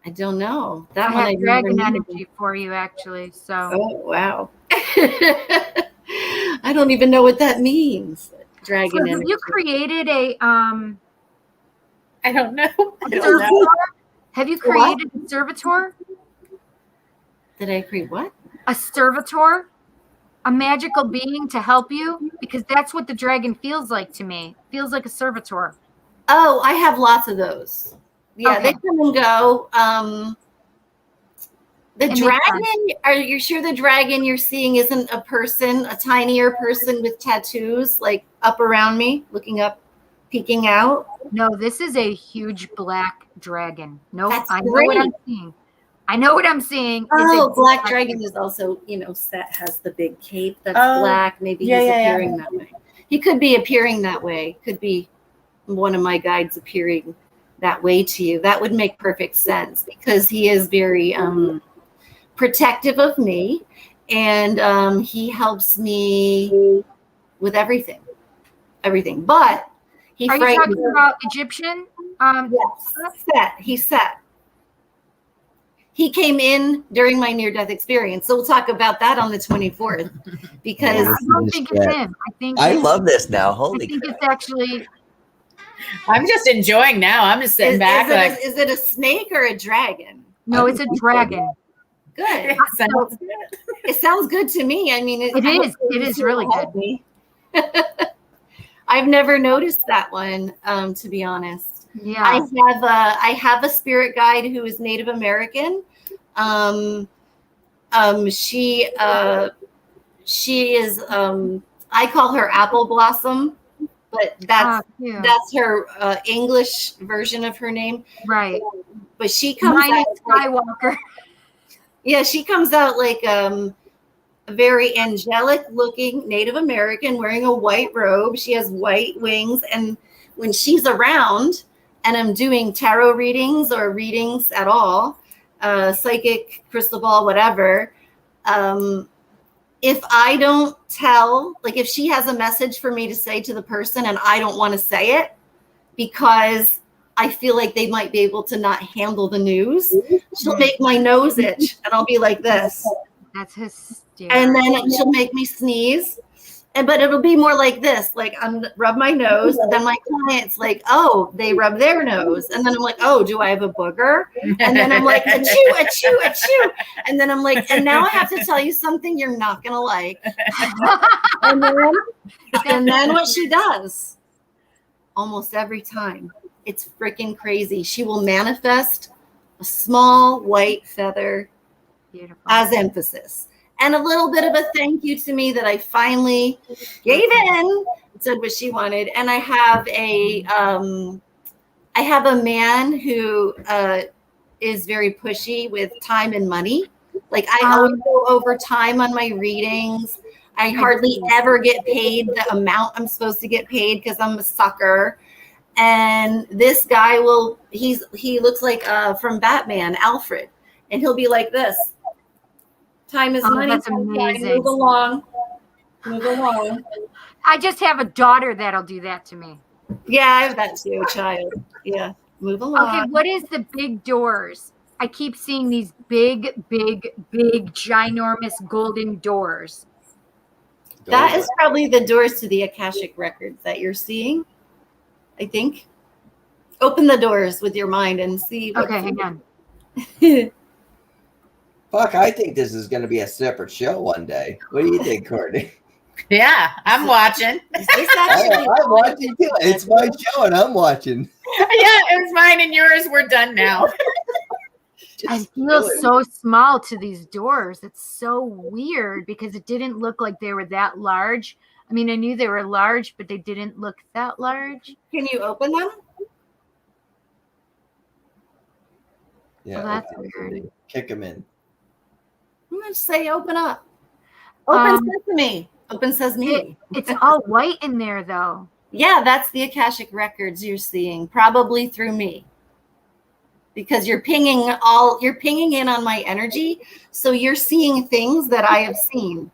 I don't know.
I have dragon energy for you actually. So.
Oh wow. I don't even know what that means. dragon
So have
energy.
you created a
I don't know. I don't
servitor?
know.
Have you
What?
created a servitor?
Did I create what?
A servitor? A magical being to help you? Because that's what the dragon feels like to me. Feels like a servitor.
Oh, I have lots of those. Yeah,
Okay.
they come and go. The
It makes
dragon, are you sure the dragon you're seeing isn't a person, a tinier person with tattoos, like up around me, looking up, peeking out?
No, this is a huge black dragon. Nope,
That's
I know what I'm
great.
seeing. I know what I'm seeing. It's
Oh,
a
black dragon is also, set has the big cape that's
Oh,
black. Maybe
yeah,
he's
yeah, yeah.
appearing that way. He could be appearing that way. Could be one of my guides appearing that way to you. That would make perfect sense because he is very protective of me, and he helps me with everything. But he
Are you
frightens
talking
me.
about Egyptian?
Yes, he's set. He came in during my near-death experience, so we'll talk about that on the 24th. Because
I don't think it's him.
I love this now.
I
Holy
think
crap.
it's actually.
I'm just enjoying now. I'm just sitting back like,
is it a snake or a dragon?
No, it's a dragon.
Good.
sounds good.
It sounds good to me. I mean,
It is. It is really good.
Me. I've never noticed that one, to be honest.
Yeah.
I have a spirit guide who is Native American. She is I call her Apple Blossom, but that's her English version of her name.
Right.
But she comes
Mine
out
is Skywalker.
yeah, she comes out like a very angelic looking Native American wearing a white robe. She has white wings, and when she's around and I'm doing tarot readings or readings at all, psychic, crystal ball, whatever, if I don't tell, like if she has a message for me to say to the person and I don't want to say it because I feel like they might be able to not handle the news, she'll make my nose itch and I'll be like this.
That's hysterical.
And then she'll make me sneeze. But it'll be more like this, like I'm rub my nose, and then my client's like, oh, they rub their nose. And then I'm like, oh, do I have a booger? And then I'm like, achoo, achoo, achoo. And then I'm like, and now I have to tell you something you're not gonna like. and then what she does, almost every time, it's freaking crazy. She will manifest a small white feather as emphasis. And a little bit of a thank you to me that I finally gave in, said what she wanted. And I have a man who is very pushy with time and money. Like I always go over time on my readings. I hardly ever get paid the amount I'm supposed to get paid because I'm a sucker. And this guy he looks like from Batman, Alfred, and he'll be like this. Time is money.
That's amazing.
Move along. Move along.
I just have a daughter that'll do that to me.
Yeah, I have that too, child. Yeah. Move along.
Okay, what is the big doors? I keep seeing these big, ginormous golden doors.
That is probably the doors to the Akashic records that you're seeing, I think. Open the doors with your mind and see.
Okay, hang on.
Fuck, I think this is going to be a separate show one day. What do you think, Courtney?
Yeah, I'm watching.
Is this actually
I'm watching too. It's my show and I'm watching.
Yeah, it was mine and yours. We're done now.
I feel so small to these doors. It's so weird because it didn't look like they were that large. I mean, I knew they were large, but they didn't look that large.
Can you open them?
Yeah,
Well, that's weird.
Kick them in.
I'm going to say open up. Open sesame. Open sesame.
It's all white in there, though.
Yeah, that's the Akashic records you're seeing, probably through me. Because you're pinging in on my energy, so you're seeing things that I have seen.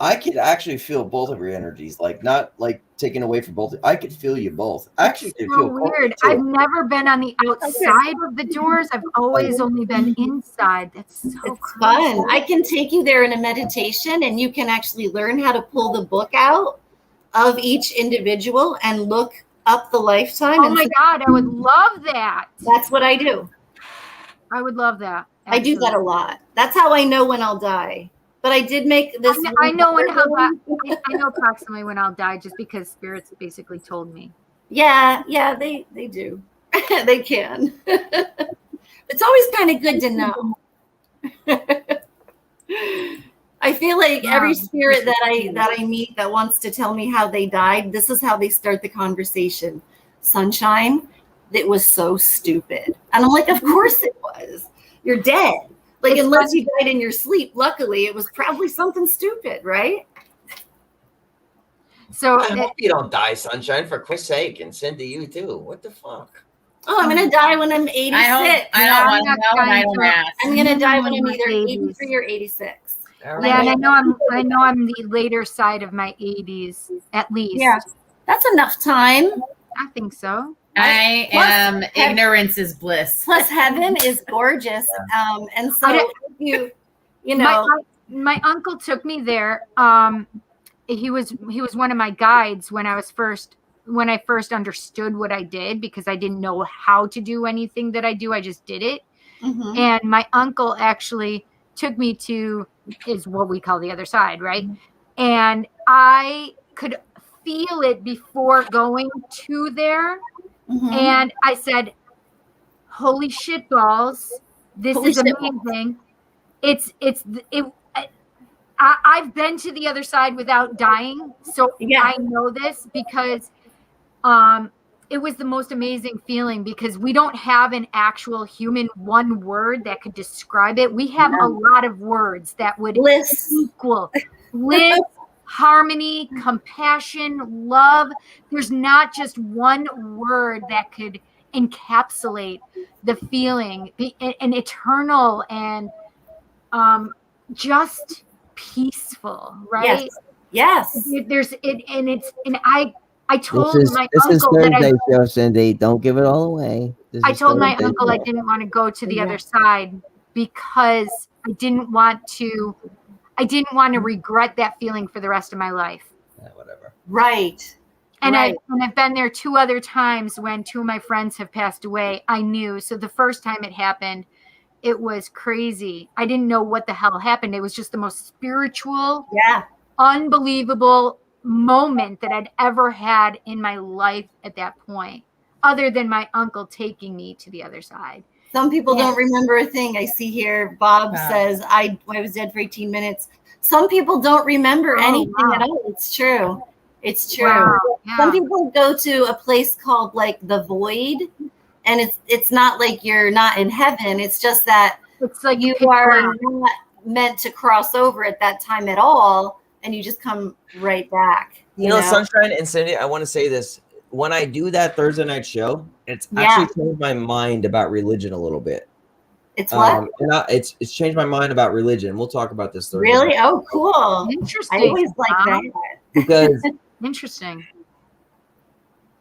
I could actually feel both of your energies, like not like taken away from both. I could feel you both. Actually,
It's
could
so
feel
weird.
too.
I've never been on the outside of the doors. I've always only been inside. That's so
It's
crazy.
fun. I can take you there in a meditation, and you can actually learn how to pull the book out of each individual and look up the lifetime.
Oh
and
my
see-
God, I would love that.
That's what I do.
I would love that.
I do that a lot. That's how I know when I'll die. But I did make this.
I know I know approximately when I'll die, just because spirits basically told me.
Yeah, they do. They can. It's always kind of good to know. I feel like every spirit that I meet that wants to tell me how they died, this is how they start the conversation. Sunshine, it was so stupid. And I'm like, of course it was. You're dead. Like,
It's
unless
funny.
you died in your sleep, luckily, it was probably something stupid, right?
So
I hope you don't die, Sunshine, for Christ's sake, and Cindy, you too. What the fuck?
Oh, I'm going to die when I'm 86.
I don't
Yeah,
want
I'm
to
not
know, and I
dying
don't
for-
ask.
I'm going to die when I'm
my
either
babies.
83 or 86.
All right.
Yeah, and I know I'm the later side of my 80s, at least.
Yeah, that's enough time.
I think so.
I
Plus,
am ignorance is bliss.
Plus, heaven is gorgeous, and so you know,
My uncle took me there. He was one of my guides when I first understood what I did, because I didn't know how to do anything that I do. I just did it.
mhm.
And my uncle actually took me to is what we call the other side, right? And I could feel it before going to there.
Mhm.
And I said, holy shit balls, this
Holy
is
shit balls.
amazing. I've been to the other side without dying, so
Yeah.
I know this, because it was the most amazing feeling, because we don't have an actual human one word that could describe it. We have a lot of words that would
Bliss.
equal bliss, harmony, compassion, love. There's not just one word that could encapsulate the feeling, an eternal and just peaceful, right?
Yes.
There's it, and I told
This is
my
this is
uncle that
Thursday show, Cindy. Don't give it all away. This
I
is
told my
Thursday
uncle I
show.
didn't want to go to the
Yeah.
other side, because I didn't want to regret that feeling for the rest of my life.
Yeah, whatever.
Right.
And
Right.
I've been there 2 other times when 2 of my friends have passed away. I knew. So the first time it happened, it was crazy. I didn't know what the hell happened. It was just the most spiritual,
Yeah.
unbelievable moment that I'd ever had in my life at that point, other than my uncle taking me to the other side.
Some people
Yeah.
don't remember a thing. I see here, Bob
Wow.
says, I was dead for 18 minutes. Some people don't remember
Oh,
anything
wow.
at all. It's true. It's true.
Wow.
Some
Yeah.
people go to a place called like the void, and it's not like you're not in heaven. It's just that
It's like
you
pitch
are
black.
not meant to cross over at that time at all, and you just come right back.
You know, Sunshine and Cindy, I want to say this. When I do that Thursday night show, it's
Yeah.
actually changed my mind about religion a little bit.
It's what?
It's changed my mind about religion. We'll talk about this Thursday.
Really?
night.
Oh, cool. I
Interesting.
always like that.
Because
Interesting.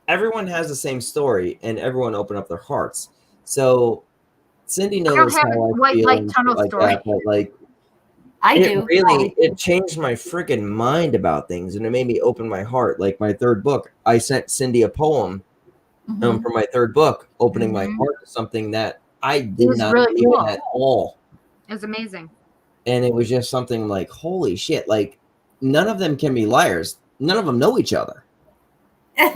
everyone has the same story and everyone open up their hearts. So Cindy
don't
knows
have
how
a
I
white
feel
light
and
tunnel
shit like
story.
that, but like
I
it
do.
really it changed my freaking mind about things, and it made me open my heart. Like my third book, I sent Cindy a poem
Mhm.
for my third book, opening my
Mhm.
heart to something that I did
was
not
really
believe
cool.
in at all.
It was amazing.
And it was just something like, holy shit, like none of them can be liars. None of them know each other.
Right.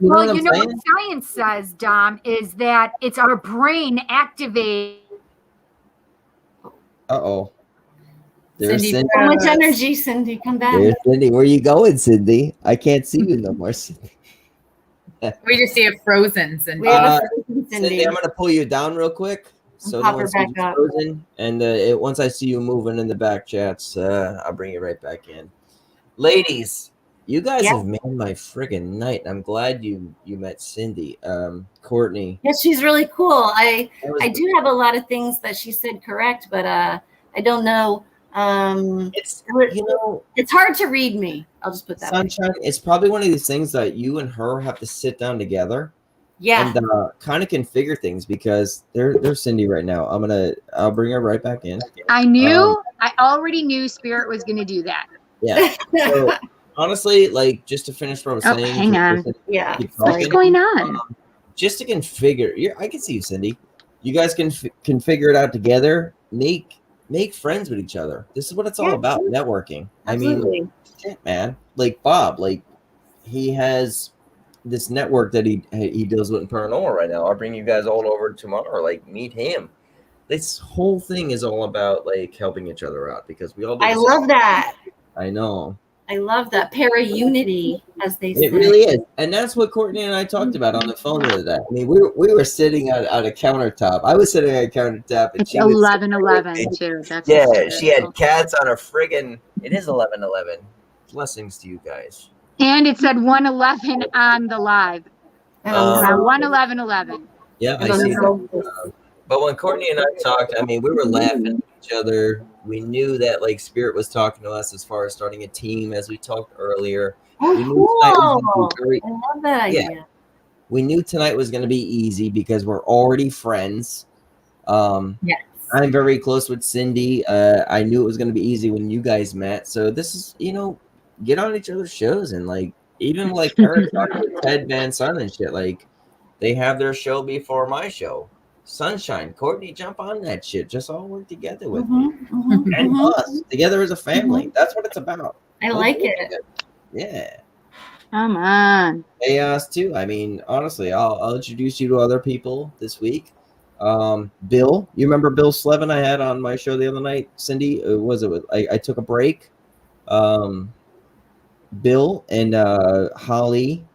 You know
Well,
what
you
I'm
know
saying?
what science says, Dom, is that it's our brain activating.
Uh-oh. There's
Cindy
Cindy.
So much
froze.
energy, Cindy. Come back.
There's Cindy. Where you going, Cindy? I can't see you no more, Cindy.
We just see it frozen, Cindy.
We have
Uh,
a frozen
Cindy,
Cindy.
I'm gonna pull you down real quick. So
pop
no
her
one sees
back
you
up.
frozen. And once I see you moving in the back chats, I'll bring you right back in. Ladies, you guys
Yeah.
have made my friggin' night. I'm glad you met Cindy. Courtney.
Yeah, she's really cool.
that was-
I do have a lot of things that she said correct, but I don't know.
It's
It's hard to read me. I'll just put that way.
Sunshine. It's probably one of these things that you and her have to sit down together
Yeah.
and kind of configure things, because there's Cindy right now. I'll bring her right back in.
I already knew Spirit was going to do that.
Yeah. So honestly, like, just to finish what I was
Oh,
saying.
hang on.
Yeah.
keep
What's
talking,
going on?
just to configure. I can see you, Cindy. You guys can figure it out together. Make friends with each other. This is what it's all
Yeah.
about. Networking. I mean,
Absolutely.
shit, man. Like Bob, like he has this network that he deals with in paranormal right now. I'll bring you guys all over tomorrow. Like, meet him. This whole thing is all about like helping each other out because we all do
I
the
love
same.
that.
I know.
I love that para-unity, as they say.
It really is, and that's what Courtney and I talked about on the phone the other day. I mean, we were sitting on a countertop. I was sitting on a countertop, and
It's
she was
11:11 too. That's
yeah.
hysterical.
She had cats on her friggin'. It is 11:11. Blessings to you guys.
And it said 1:11 on the live.
Um,
1:11:11.
Yeah, I see that. But when Courtney and I talked, I mean, we were laughing at each other. We knew that like Spirit was talking to us as far as starting a team, as we talked earlier.
Oh,
We knew tonight was
cool.
gonna be very,
I love that
yeah.
idea.
We knew tonight was going to be easy because we're already friends.
Yes.
I'm very close with Cindy. I knew it was going to be easy when you guys met. So this is, get on each other's shows and like even like her talking with Ted Van Sun and shit. Like they have their show before my show. Sunshine, Courtney, jump on that shit. Just all work together with me and us together as a family. That's what it's about.
I
Let's
like
work
it.
together. Yeah.
Come on.
Chaos too. I mean, honestly, I'll introduce you to other people this week. Bill, you remember Bill Slevin I had on my show the other night? Cindy, was it? I took a break. Bill and Holly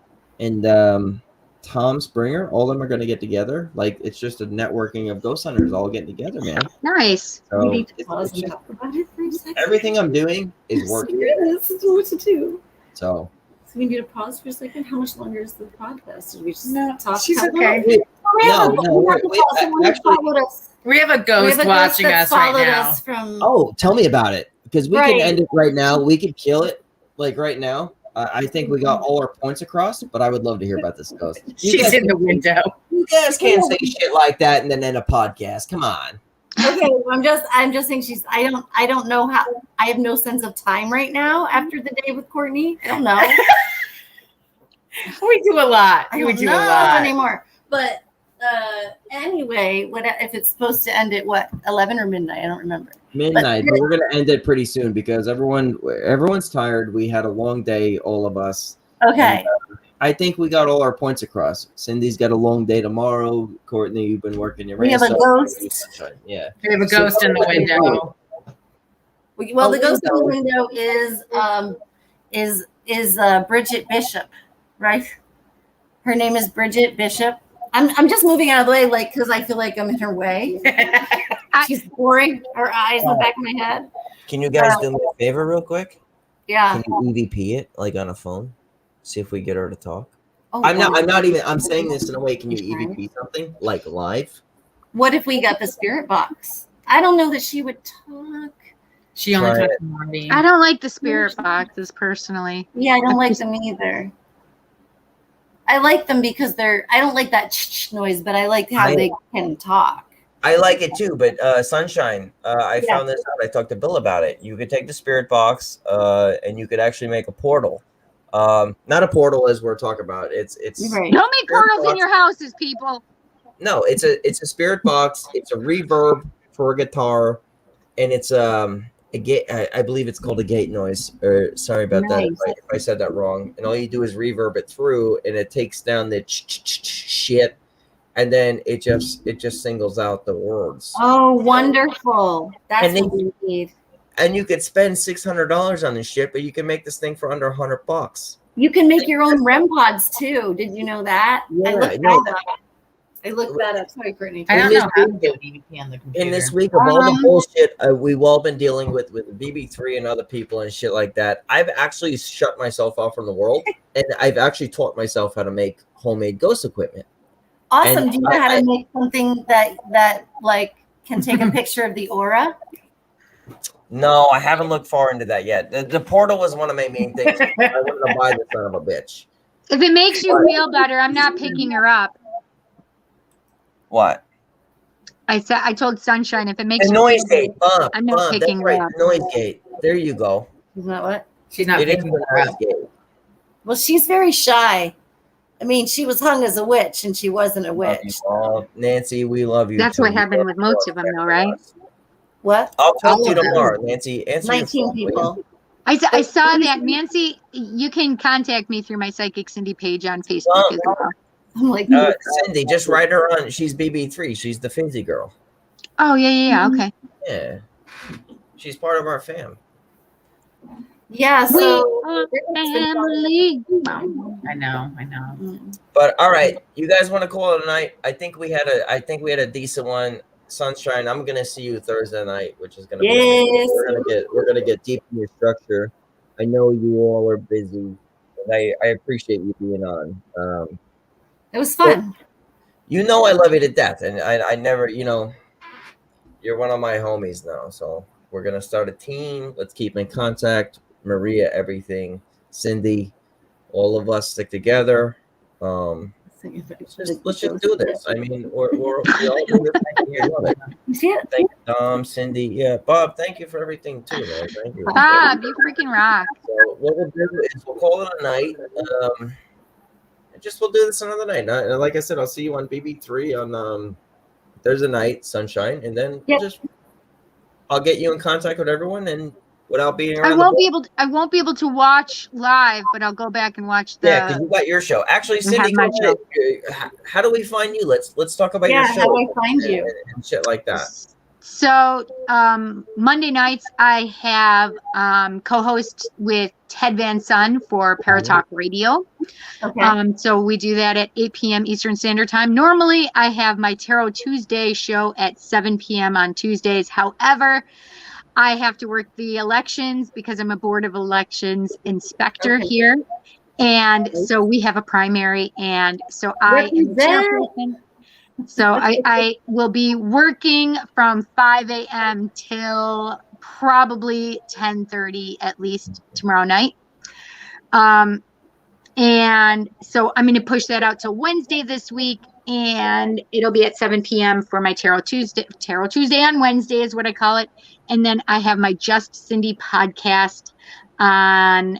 and Tom Springer, all of them are going to get together. Like it's just a networking of ghost hunters all getting together, man.
Nice.
So
We need to
it's
pause and
just-
talk about it for a second.
everything I'm doing is working.
This is what to do.
So
So we need to pause for a second. How much longer is the podcast? Did we just
No,
talk?
she's
about
okay.
it? We have
No,
a-
no,
we have to
wait,
pause. Someone who
actually-
followed us.
We have a
We have
ghost
a
watching
that's
us right
followed
now.
us from.
oh, tell me about it because we
Right.
can end it right now. We could kill it like right now. I think we got all our points across, but I would love to hear about this ghost.
She's in the window.
You guys can't say shit like that and then end a podcast. Come on.
Okay, I'm just saying she's. I don't know how. I have no sense of time right now after the day with Courtney. I don't know.
We do a lot.
I
We
don't
do a
know
lot.
anymore. But anyway, what if it's supposed to end at what 11 or midnight? I don't remember.
Midnight, but we're gonna end it pretty soon because everyone's tired. We had a long day, all of us.
Okay.
And, I think we got all our points across. Cindy's got a long day tomorrow. Courtney, you've been working your
We have
ass
a
off.
ghost.
Yeah.
We have a ghost in the window.
Well, the ghost in the window is Bridget Bishop, right? Her name is Bridget Bishop. I'm just moving out of the way, like, because I feel like I'm in her way. She's boring. Her eyes in the back of my head.
Can you guys do me a favor real quick?
Yeah.
Can you EVP it like on a phone? See if we get her to talk.
Oh,
I'm not even. I'm saying this in a way. Can you EVP something like live?
What if we got the spirit box? I don't know that she would talk.
She only
Try
talks
it.
to Marty.
I don't like the spirit boxes personally.
Yeah, I don't like them either. I like them because I don't like that noise, but I like how they can talk.
I like it too, but Sunshine, I found this out. I talked to Bill about it. You could take the spirit box, and you could actually make a portal. Not a portal as we're talking about. It's
Right.
Don't make portals in your houses, people.
no, it's a spirit box. It's a reverb for a guitar, and it's a gate. I believe it's called a gate noise. Or sorry about that if I said that wrong. And all you do is reverb it through, and it takes down the shit, and then it just singles out the words.
Oh, wonderful! That's
And
what we need.
And you could spend $600 on this shit, but you can make this thing for under $100.
You can make your own REM pods too. Did you know that?
Yeah,
I looked that up. Sorry, Brittany.
I don't
In
know how to
this
get DVP on the computer.
In this week of all the bullshit we've all been dealing with BB3 and other people and shit like that, I've actually shut myself off from the world, and I've actually taught myself how to make homemade ghost equipment.
Awesome.
And
Do you know how to make something that like can take a picture of the aura?
No, I haven't looked far into that yet. The portal was one of my main things. I wanted to buy this son of a bitch.
If it makes you feel better, I'm not picking her up.
What?
I told Sunshine if it makes
The
you
noise
feel
gate. Bump,
I'm not
bump.
picking
That's right.
her up.
The noise gate. There you go.
Is that what?
She's not
It is
picking
a
her
nice
up.
game.
Well, she's very shy. I mean, she was hung as a witch, and she wasn't a
Love you
witch.
all. Nancy, we love you.
That's
too.
what
You
happened
are
with most of them, though, right?
What?
I'll talk
All
to you
of them.
tomorrow, Nancy. Answer your
19
phone, will you?
people.
I saw that. Nancy, you can contact me through my Psychic Cindy page on Facebook as well.
I'm like,
Cindy, just write her on. She's BB3. She's the Fizzy girl.
Oh, yeah. Okay.
Yeah. She's part of our fam.
yeah.
We
So
are family.
I know.
But all right, you guys want to call it a night? I think we had a decent one. Sunshine, I'm gonna see you Thursday night, which is gonna be amazing.
Yes.
We're gonna get deep in your structure. I know you all are busy, and I appreciate you being on.
It was fun.
You know I love you to death, and I never, you're one of my homies now. So we're gonna start a team. Let's keep in contact. Maria, everything, Cindy, all of us stick together. Let's just do this. I mean, we all do this thing here. Love it.
You see it?
Thank you, Dom, Cindy. Yeah, Bob, thank you for everything too, man. Thank you.
Bob, you freaking rock.
So what we'll do is we'll call it a night. We'll do this another night. Like I said, I'll see you on BB3 on Thursday night, Sunshine, and then I'll get you in contact with everyone, and without being around.
I won't be able to watch live, but I'll go back and watch the.
Yeah, because you got your show. Actually, Cindy,
my show.
How do we find you? Let's talk about your show.
How do I find you?
And shit like that.
So Monday nights I have co-host with Ted Van Son for Paratalk Radio.
Okay.
So we do that at 8 p.m. Eastern Standard Time. Normally I have my Tarot Tuesday show at 7 p.m. on Tuesdays. However, I have to work the elections because I'm a Board of Elections inspector here. And so we have a primary, and so I am the chairperson. So I will be working from 5 a.m. till probably 10:30 at least tomorrow night. And so I'm going to push that out to Wednesday this week, and it'll be at 7 p.m. for my Tarot Tuesday on Wednesday is what I call it. And then I have my Just Cindy podcast on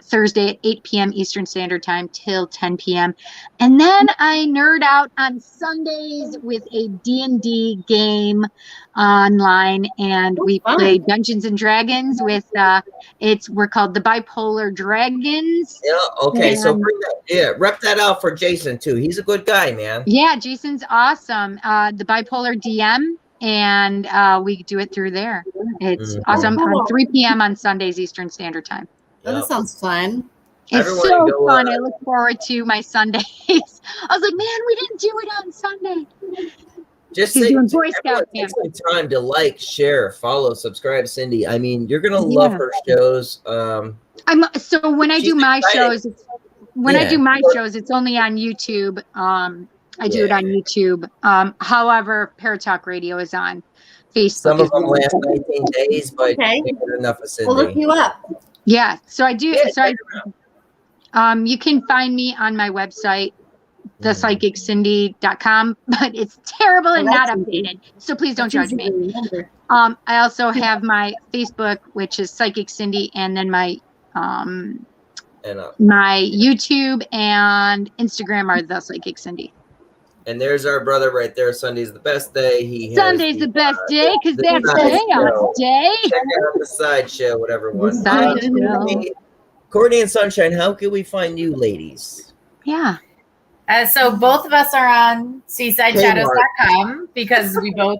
Thursday at 8 p.m. Eastern Standard Time till 10 p.m. And then I nerd out on Sundays with a D&D game online, and we play Dungeons and Dragons with we're called the Bipolar Dragons.
Yeah, okay. So rep that out for Jason too. He's a good guy, man.
Yeah, Jason's awesome. The Bipolar DM, and we do it through there. It's awesome. On 3 p.m. on Sundays Eastern Standard Time.
Oh, that sounds fun.
It's so fun. I look forward to my Sundays. I was like, man, we didn't do it on Sunday.
Just
doing Boy Scout
take
camp.
some time to like, share, follow, subscribe, Cindy. I mean, you're gonna love her shows.
When I do my shows, it's only on YouTube. I do it on YouTube. However, Paratalk Radio is on Facebook.
Some of them last 19 days, but enough of Cindy.
We'll look you up.
Yeah, so I do. You can find me on my website, thepsychiccindy.com, but it's terrible and not updated. So please don't judge me. I also have my Facebook, which is Psychic Cindy, and then my my YouTube and Instagram are the Psychic Cindy.
And there's our brother right there. Sunday's the best day.
Sunday's the best day because that's chaos day.
Check out the sideshow, whatever one.
Sideshow.
Courtney and Sunshine, how can we find you, ladies?
Yeah.
So both of us are on seasideshadows.com because we both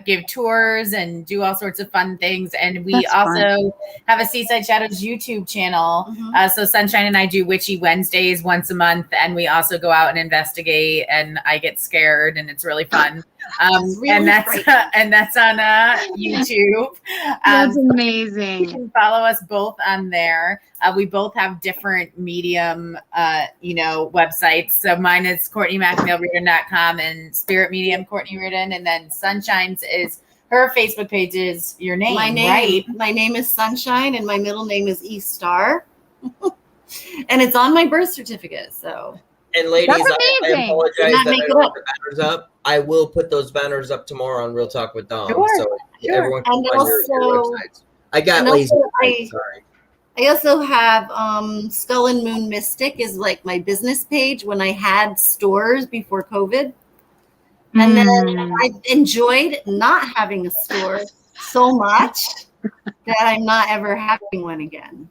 give tours and do all sorts of fun things. And we also have a Seaside Shadows YouTube channel. So Sunshine and I do Witchy Wednesdays once a month. And we also go out and investigate, and I get scared, and it's really fun. And that's on YouTube.
That's amazing.
You can follow us both on there. We both have different medium, websites. So mine is CourtneyMacNeilReardon.com and Spirit Medium Courtney Reardon, and then Sunshine's is her Facebook page is your name. Right?
My name is Sunshine, and my middle name is E Star, and it's on my birth certificate. So.
And ladies, I apologize that I don't put the banners up. I will put those banners up tomorrow on Real Talk with Dom. So everyone can find your websites. I got lazy. Sorry.
I also have Skull and Moon Mystic is like my business page when I had stores before COVID. And then I enjoyed not having a store so much that I'm not ever having one again.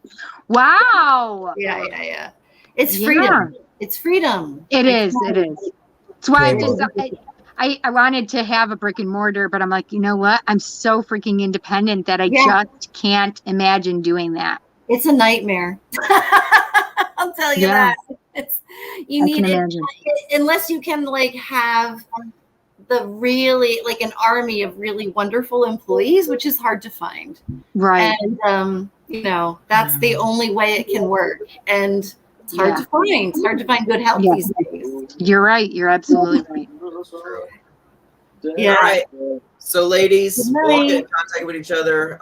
Wow.
Yeah. It's freedom. It's freedom.
It is. That's why I wanted to have a brick and mortar, but I'm like, you know what? I'm so freaking independent that I just can't imagine doing that.
It's a nightmare. I'll tell you that. You need it unless you can like have the really like an army of really wonderful employees, which is hard to find.
Right.
And you know, that's the only way it can work. And it's hard to find. It's hard to find good help these days.
You're right. You're absolutely right.
Yeah.
All right. So, ladies, we'll get in contact with each other.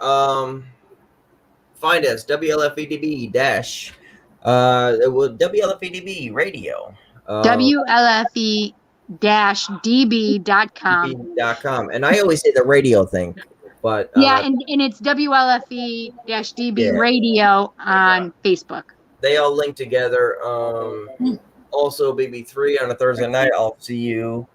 Find us WLFEDB dash WLFEDB radio. WLFE-DB.com. And I always say the radio thing, but
and it's WLFE-DB radio on Facebook.
They all link together. Also, BB3 on a Thursday night. I'll see you,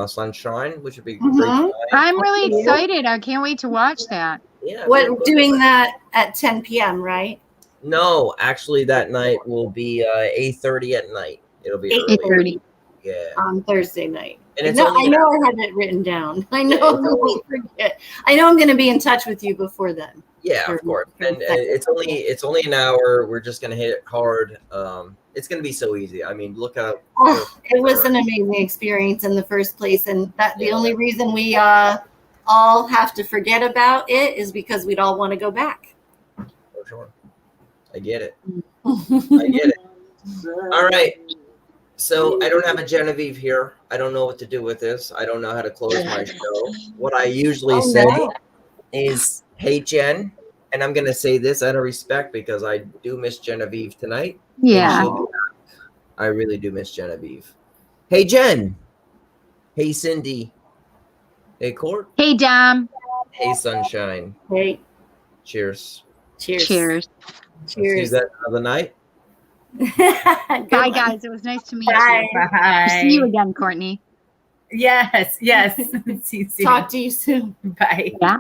Sunshine, which would be great.
I'm really excited. I can't wait to watch that.
Yeah.
What doing that at 10 p.m. right?
No, actually, that night will be 8:30 at night. It'll be
8:30.
Yeah.
On Thursday night.
And it's
I know I had it written down. I know I won't forget. I know I'm going to be in touch with you before then.
Yeah, of course. And it's only an hour. We're just going to hit it hard. It's going to be so easy. I mean, look how
it was an amazing experience in the first place, and that the only reason we all have to forget about it is because we'd all want to go back.
For sure. I get it. I get it. All right. So I don't have a Genevieve here. I don't know what to do with this. I don't know how to close my show. What I usually say is, "Hey, Jen," and I'm going to say this out of respect because I do miss Genevieve tonight.
Yeah.
I really do miss Genevieve. Hey, Jen. Hey, Cindy. Hey, Court.
Hey, Dom.
Hey, Sunshine.
Hey.
Cheers.
Cheers.
Cheers.
See that another night.
Bye, guys. It was nice to meet you.
Bye.
See you again, Courtney.
Yes. See you soon.
Talk to you soon.
Bye.
Yeah.